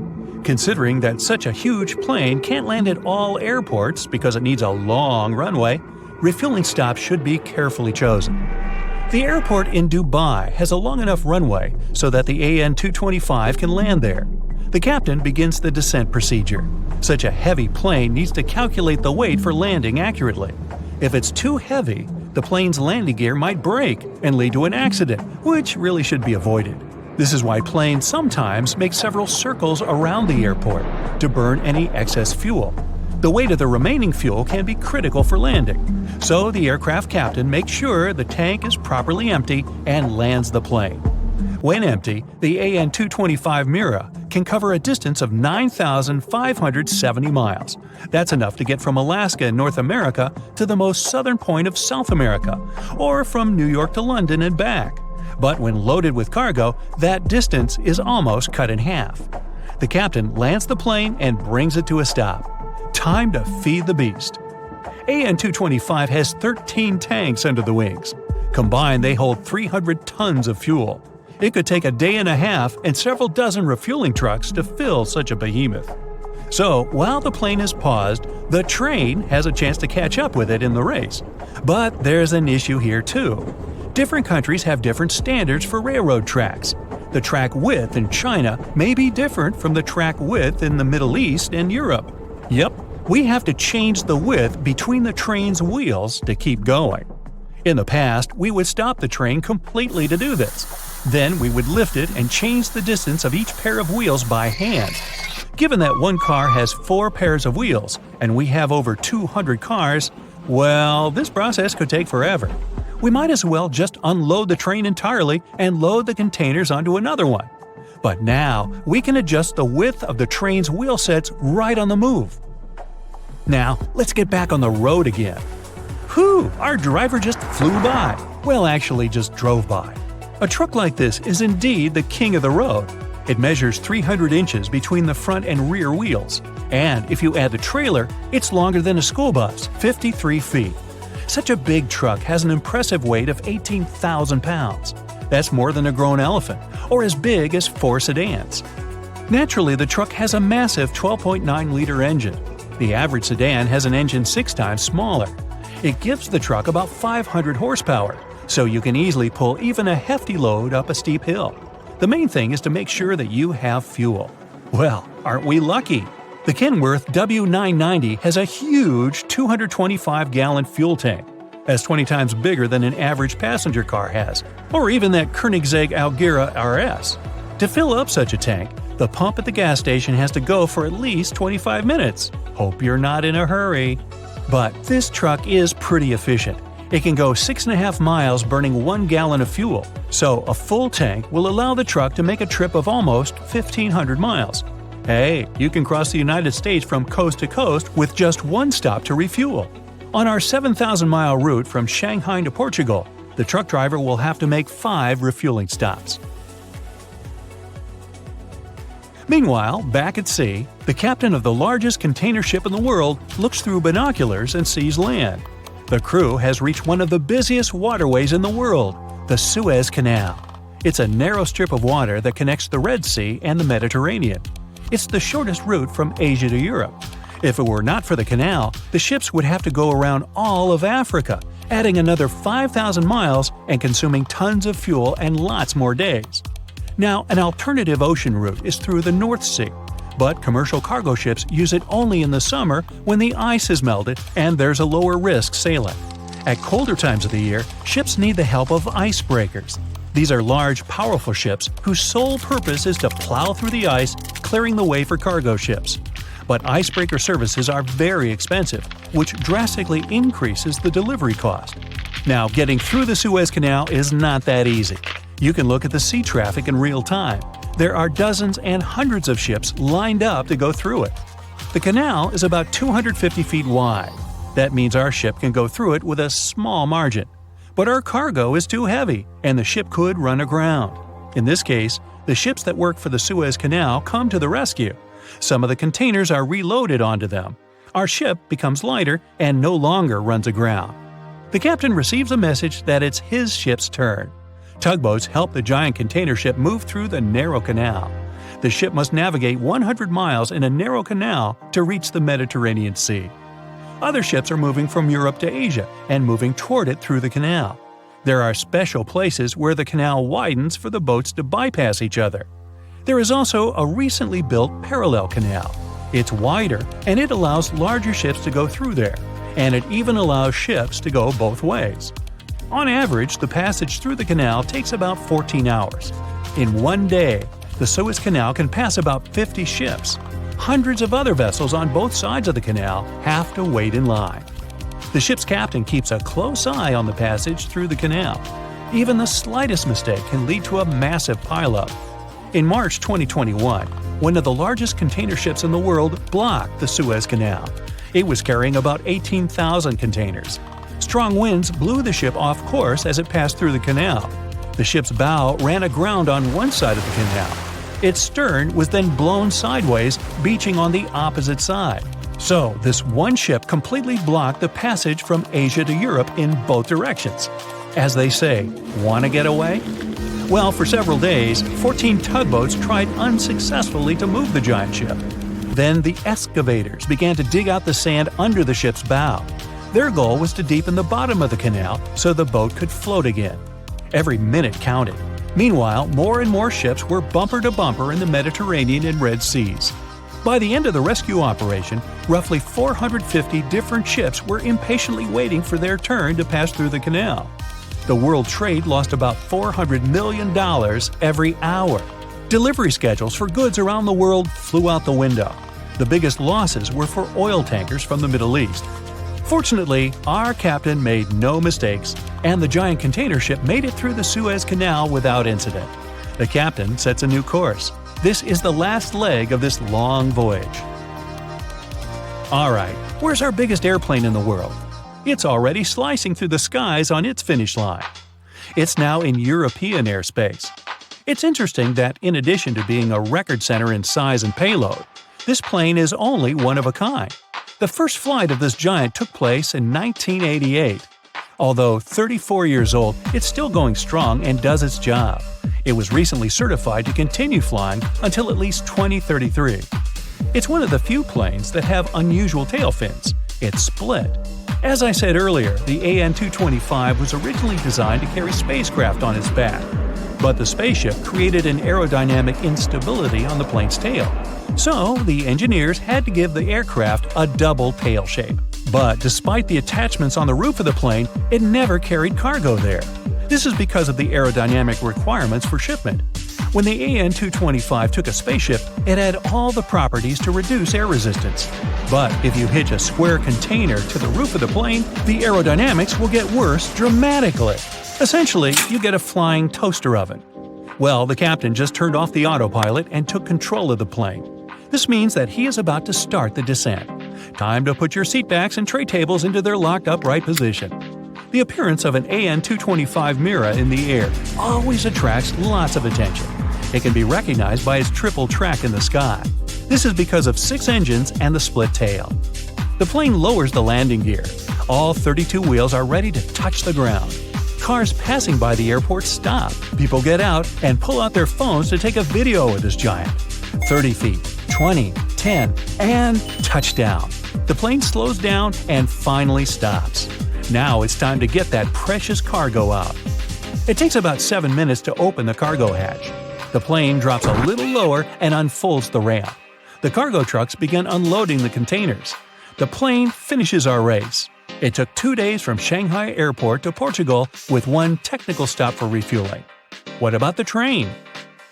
Considering that such a huge plane can't land at all airports because it needs a long runway, refueling stops should be carefully chosen. The airport in Dubai has a long enough runway so that the AN-225 can land there. The captain begins the descent procedure. Such a heavy plane needs to calculate the weight for landing accurately. If it's too heavy, the plane's landing gear might break and lead to an accident, which really should be avoided. This is why planes sometimes make several circles around the airport to burn any excess fuel. The weight of the remaining fuel can be critical for landing, so the aircraft captain makes sure the tank is properly empty and lands the plane. When empty, the AN-225 Mira can cover a distance of 9,570 miles. That's enough to get from Alaska in North America to the most southern point of South America, or from New York to London and back. But when loaded with cargo, that distance is almost cut in half. The captain lands the plane and brings it to a stop. Time to feed the beast. AN-225 has 13 tanks under the wings. Combined, they hold 300 tons of fuel. It could take a day and a half and several dozen refueling trucks to fill such a behemoth. So, while the plane is paused, the train has a chance to catch up with it in the race. But there's an issue here too. Different countries have different standards for railroad tracks. The track width in China may be different from the track width in the Middle East and Europe. Yep, we have to change the width between the train's wheels to keep going. In the past, we would stop the train completely to do this. Then we would lift it and change the distance of each pair of wheels by hand. Given that one car has 4 pairs of wheels and we have over 200 cars, well, this process could take forever. We might as well just unload the train entirely and load the containers onto another one. But now, we can adjust the width of the train's wheel sets right on the move. Now, let's get back on the road again. Whew, our driver just flew by. Well, actually just drove by. A truck like this is indeed the king of the road. It measures 300 inches between the front and rear wheels. And if you add the trailer, it's longer than a school bus, 53 feet. Such a big truck has an impressive weight of 18,000 pounds. That's more than a grown elephant, or as big as 4 sedans. Naturally, the truck has a massive 12.9-liter engine. The average sedan has an engine 6 times smaller. It gives the truck about 500 horsepower, so you can easily pull even a hefty load up a steep hill. The main thing is to make sure that you have fuel. Well, aren't we lucky? The Kenworth W990 has a huge 225-gallon fuel tank. That's 20 times bigger than an average passenger car has, or even that Koenigsegg Algira RS. To fill up such a tank, the pump at the gas station has to go for at least 25 minutes. Hope you're not in a hurry. But this truck is pretty efficient. It can go 6.5 miles burning 1 gallon of fuel, so a full tank will allow the truck to make a trip of almost 1,500 miles. Hey, you can cross the United States from coast to coast with just one stop to refuel. On our 7,000-mile route from Shanghai to Portugal, the truck driver will have to make 5 refueling stops. Meanwhile, back at sea, the captain of the largest container ship in the world looks through binoculars and sees land. The crew has reached one of the busiest waterways in the world, the Suez Canal. It's a narrow strip of water that connects the Red Sea and the Mediterranean. It's the shortest route from Asia to Europe. If it were not for the canal, the ships would have to go around all of Africa, adding another 5,000 miles and consuming tons of fuel and lots more days. Now, an alternative ocean route is through the North Sea, but commercial cargo ships use it only in the summer when the ice is melted and there's a lower risk sailing. At colder times of the year, ships need the help of icebreakers. These are large, powerful ships whose sole purpose is to plow through the ice, clearing the way for cargo ships. But icebreaker services are very expensive, which drastically increases the delivery cost. Now, getting through the Suez Canal is not that easy. You can look at the sea traffic in real time. There are dozens and hundreds of ships lined up to go through it. The canal is about 250 feet wide. That means our ship can go through it with a small margin. But our cargo is too heavy, and the ship could run aground. In this case, the ships that work for the Suez Canal come to the rescue. Some of the containers are reloaded onto them. Our ship becomes lighter and no longer runs aground. The captain receives a message that it's his ship's turn. Tugboats help the giant container ship move through the narrow canal. The ship must navigate 100 miles in a narrow canal to reach the Mediterranean Sea. Other ships are moving from Europe to Asia and moving toward it through the canal. There are special places where the canal widens for the boats to bypass each other. There is also a recently built parallel canal. It's wider and it allows larger ships to go through there, and it even allows ships to go both ways. On average, the passage through the canal takes about 14 hours. In one day, the Suez Canal can pass about 50 ships. Hundreds of other vessels on both sides of the canal have to wait in line. The ship's captain keeps a close eye on the passage through the canal. Even the slightest mistake can lead to a massive pileup. In March 2021, one of the largest container ships in the world blocked the Suez Canal. It was carrying about 18,000 containers. Strong winds blew the ship off course as it passed through the canal. The ship's bow ran aground on one side of the canal. Its stern was then blown sideways, beaching on the opposite side. So, this one ship completely blocked the passage from Asia to Europe in both directions. As they say, wanna get away? Well, for several days, 14 tugboats tried unsuccessfully to move the giant ship. Then the excavators began to dig out the sand under the ship's bow. Their goal was to deepen the bottom of the canal so the boat could float again. Every minute counted. Meanwhile, more and more ships were bumper to bumper in the Mediterranean and Red Seas. By the end of the rescue operation, roughly 450 different ships were impatiently waiting for their turn to pass through the canal. The world trade lost about $400 million every hour. Delivery schedules for goods around the world flew out the window. The biggest losses were for oil tankers from the Middle East. Fortunately, our captain made no mistakes, and the giant container ship made it through the Suez Canal without incident. The captain sets a new course. This is the last leg of this long voyage. Alright, where's our biggest airplane in the world? It's already slicing through the skies on its finish line. It's now in European airspace. It's interesting that in addition to being a record center in size and payload, this plane is only one of a kind. The first flight of this giant took place in 1988. Although 34 years old, it's still going strong and does its job. It was recently certified to continue flying until at least 2033. It's one of the few planes that have unusual tail fins. It's split. As I said earlier, the AN-225 was originally designed to carry spacecraft on its back. But the spaceship created an aerodynamic instability on the plane's tail. So, the engineers had to give the aircraft a double tail shape. But despite the attachments on the roof of the plane, it never carried cargo there. This is because of the aerodynamic requirements for shipment. When the AN-225 took a spaceship, it had all the properties to reduce air resistance. But if you hitch a square container to the roof of the plane, the aerodynamics will get worse dramatically. Essentially, you get a flying toaster oven. Well, the captain just turned off the autopilot and took control of the plane. This means that he is about to start the descent. Time to put your seatbacks and tray tables into their locked upright position. The appearance of an AN-225 Mira in the air always attracts lots of attention. It can be recognized by its triple track in the sky. This is because of 6 engines and the split tail. The plane lowers the landing gear. All 32 wheels are ready to touch the ground. Cars passing by the airport stop. People get out and pull out their phones to take a video of this giant. 30 feet, 20, 10, and touchdown. The plane slows down and finally stops. Now it's time to get that precious cargo out. It takes about 7 minutes to open the cargo hatch. The plane drops a little lower and unfolds the ramp. The cargo trucks begin unloading the containers. The plane finishes our race. It took 2 days from Shanghai Airport to Portugal with one technical stop for refueling. What about the train?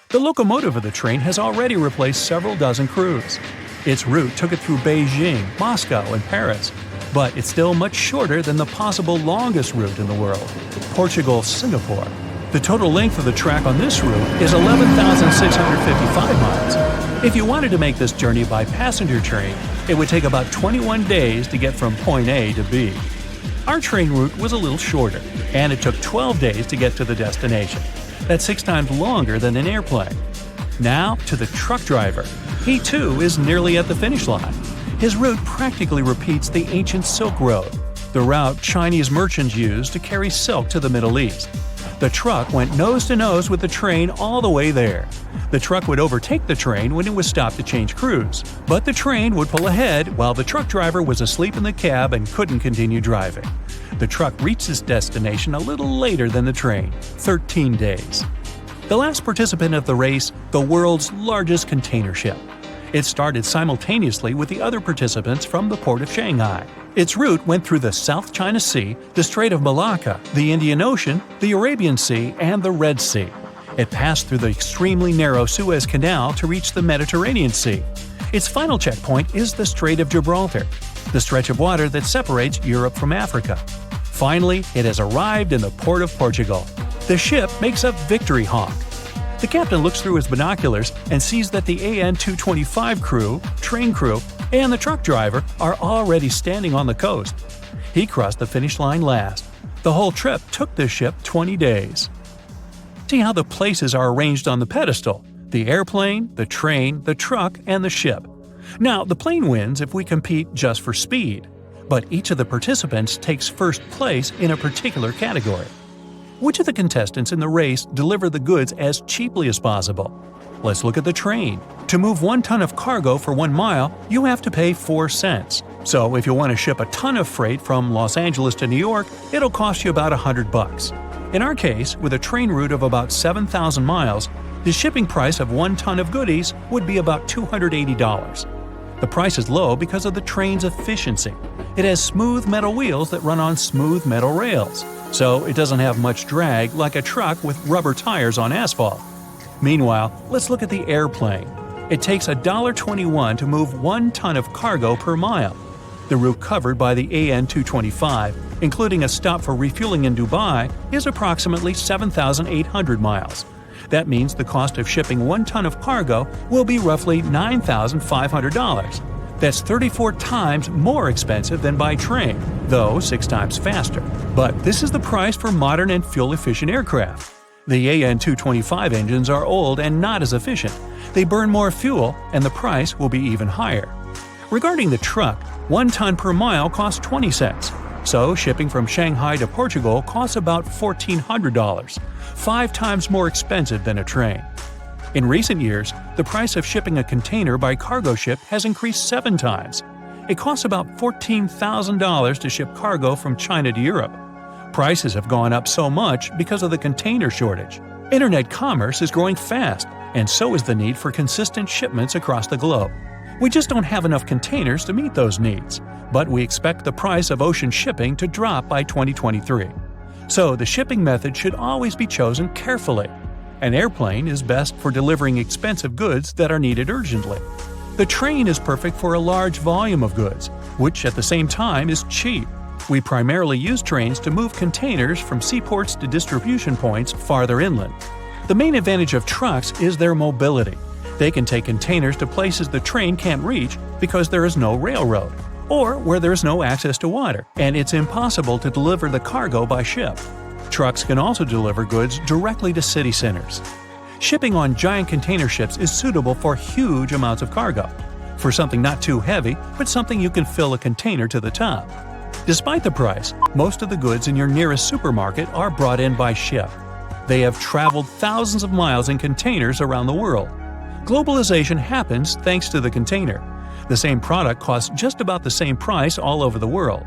The locomotive of the train has already replaced several dozen crews. Its route took it through Beijing, Moscow, and Paris, but it's still much shorter than the possible longest route in the world, Portugal-Singapore. The total length of the track on this route is 11,655 miles. If you wanted to make this journey by passenger train, it would take about 21 days to get from point A to B. Our train route was a little shorter, and it took 12 days to get to the destination. That's 6 times longer than an airplane. Now to the truck driver. He too is nearly at the finish line. His route practically repeats the ancient Silk Road, the route Chinese merchants used to carry silk to the Middle East. The truck went nose to nose with the train all the way there. The truck would overtake the train when it was stopped to change crews, but the train would pull ahead while the truck driver was asleep in the cab and couldn't continue driving. The truck reached its destination a little later than the train, 13 days. The last participant of the race, the world's largest container ship. It started simultaneously with the other participants from the port of Shanghai. Its route went through the South China Sea, the Strait of Malacca, the Indian Ocean, the Arabian Sea, and the Red Sea. It passed through the extremely narrow Suez Canal to reach the Mediterranean Sea. Its final checkpoint is the Strait of Gibraltar, the stretch of water that separates Europe from Africa. Finally, it has arrived in the port of Portugal. The ship makes a victory honk. The captain looks through his binoculars and sees that the AN-225 crew, train crew, and the truck driver are already standing on the coast. He crossed the finish line last. The whole trip took this ship 20 days. See how the places are arranged on the pedestal: the airplane, the train, the truck, and the ship. Now, the plane wins if we compete just for speed, but each of the participants takes first place in a particular category. Which of the contestants in the race deliver the goods as cheaply as possible? Let's look at the train. To move 1 ton of cargo for 1 mile, you have to pay 4 cents. So if you want to ship a ton of freight from Los Angeles to New York, it'll cost you about $100. In our case, with a train route of about 7,000 miles, the shipping price of 1 ton of goodies would be about $280. The price is low because of the train's efficiency. It has smooth metal wheels that run on smooth metal rails, so it doesn't have much drag like a truck with rubber tires on asphalt. Meanwhile, let's look at the airplane. It takes $1.21 to move 1 ton of cargo per mile. The route covered by the AN-225, including a stop for refueling in Dubai, is approximately 7,800 miles. That means the cost of shipping 1 ton of cargo will be roughly $9,500. That's 34 times more expensive than by train, though 6 times faster. But this is the price for modern and fuel-efficient aircraft. The AN-225 engines are old and not as efficient. They burn more fuel, and the price will be even higher. Regarding the truck, 1 ton per mile costs 20 cents. So shipping from Shanghai to Portugal costs about $1,400, 5 times more expensive than a train. In recent years, the price of shipping a container by cargo ship has increased 7 times. It costs about $14,000 to ship cargo from China to Europe. Prices have gone up so much because of the container shortage. Internet commerce is growing fast, and so is the need for consistent shipments across the globe. We just don't have enough containers to meet those needs, but we expect the price of ocean shipping to drop by 2023. So the shipping method should always be chosen carefully. An airplane is best for delivering expensive goods that are needed urgently. The train is perfect for a large volume of goods, which at the same time is cheap. We primarily use trains to move containers from seaports to distribution points farther inland. The main advantage of trucks is their mobility. They can take containers to places the train can't reach because there is no railroad, or where there is no access to water, and it's impossible to deliver the cargo by ship. Trucks can also deliver goods directly to city centers. Shipping on giant container ships is suitable for huge amounts of cargo, for something not too heavy, but something you can fill a container to the top. Despite the price, most of the goods in your nearest supermarket are brought in by ship. They have traveled thousands of miles in containers around the world. Globalization happens thanks to the container. The same product costs just about the same price all over the world.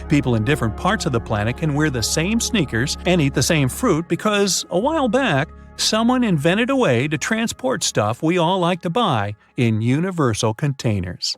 People in different parts of the planet can wear the same sneakers and eat the same fruit because, a while back, someone invented a way to transport stuff we all like to buy in universal containers.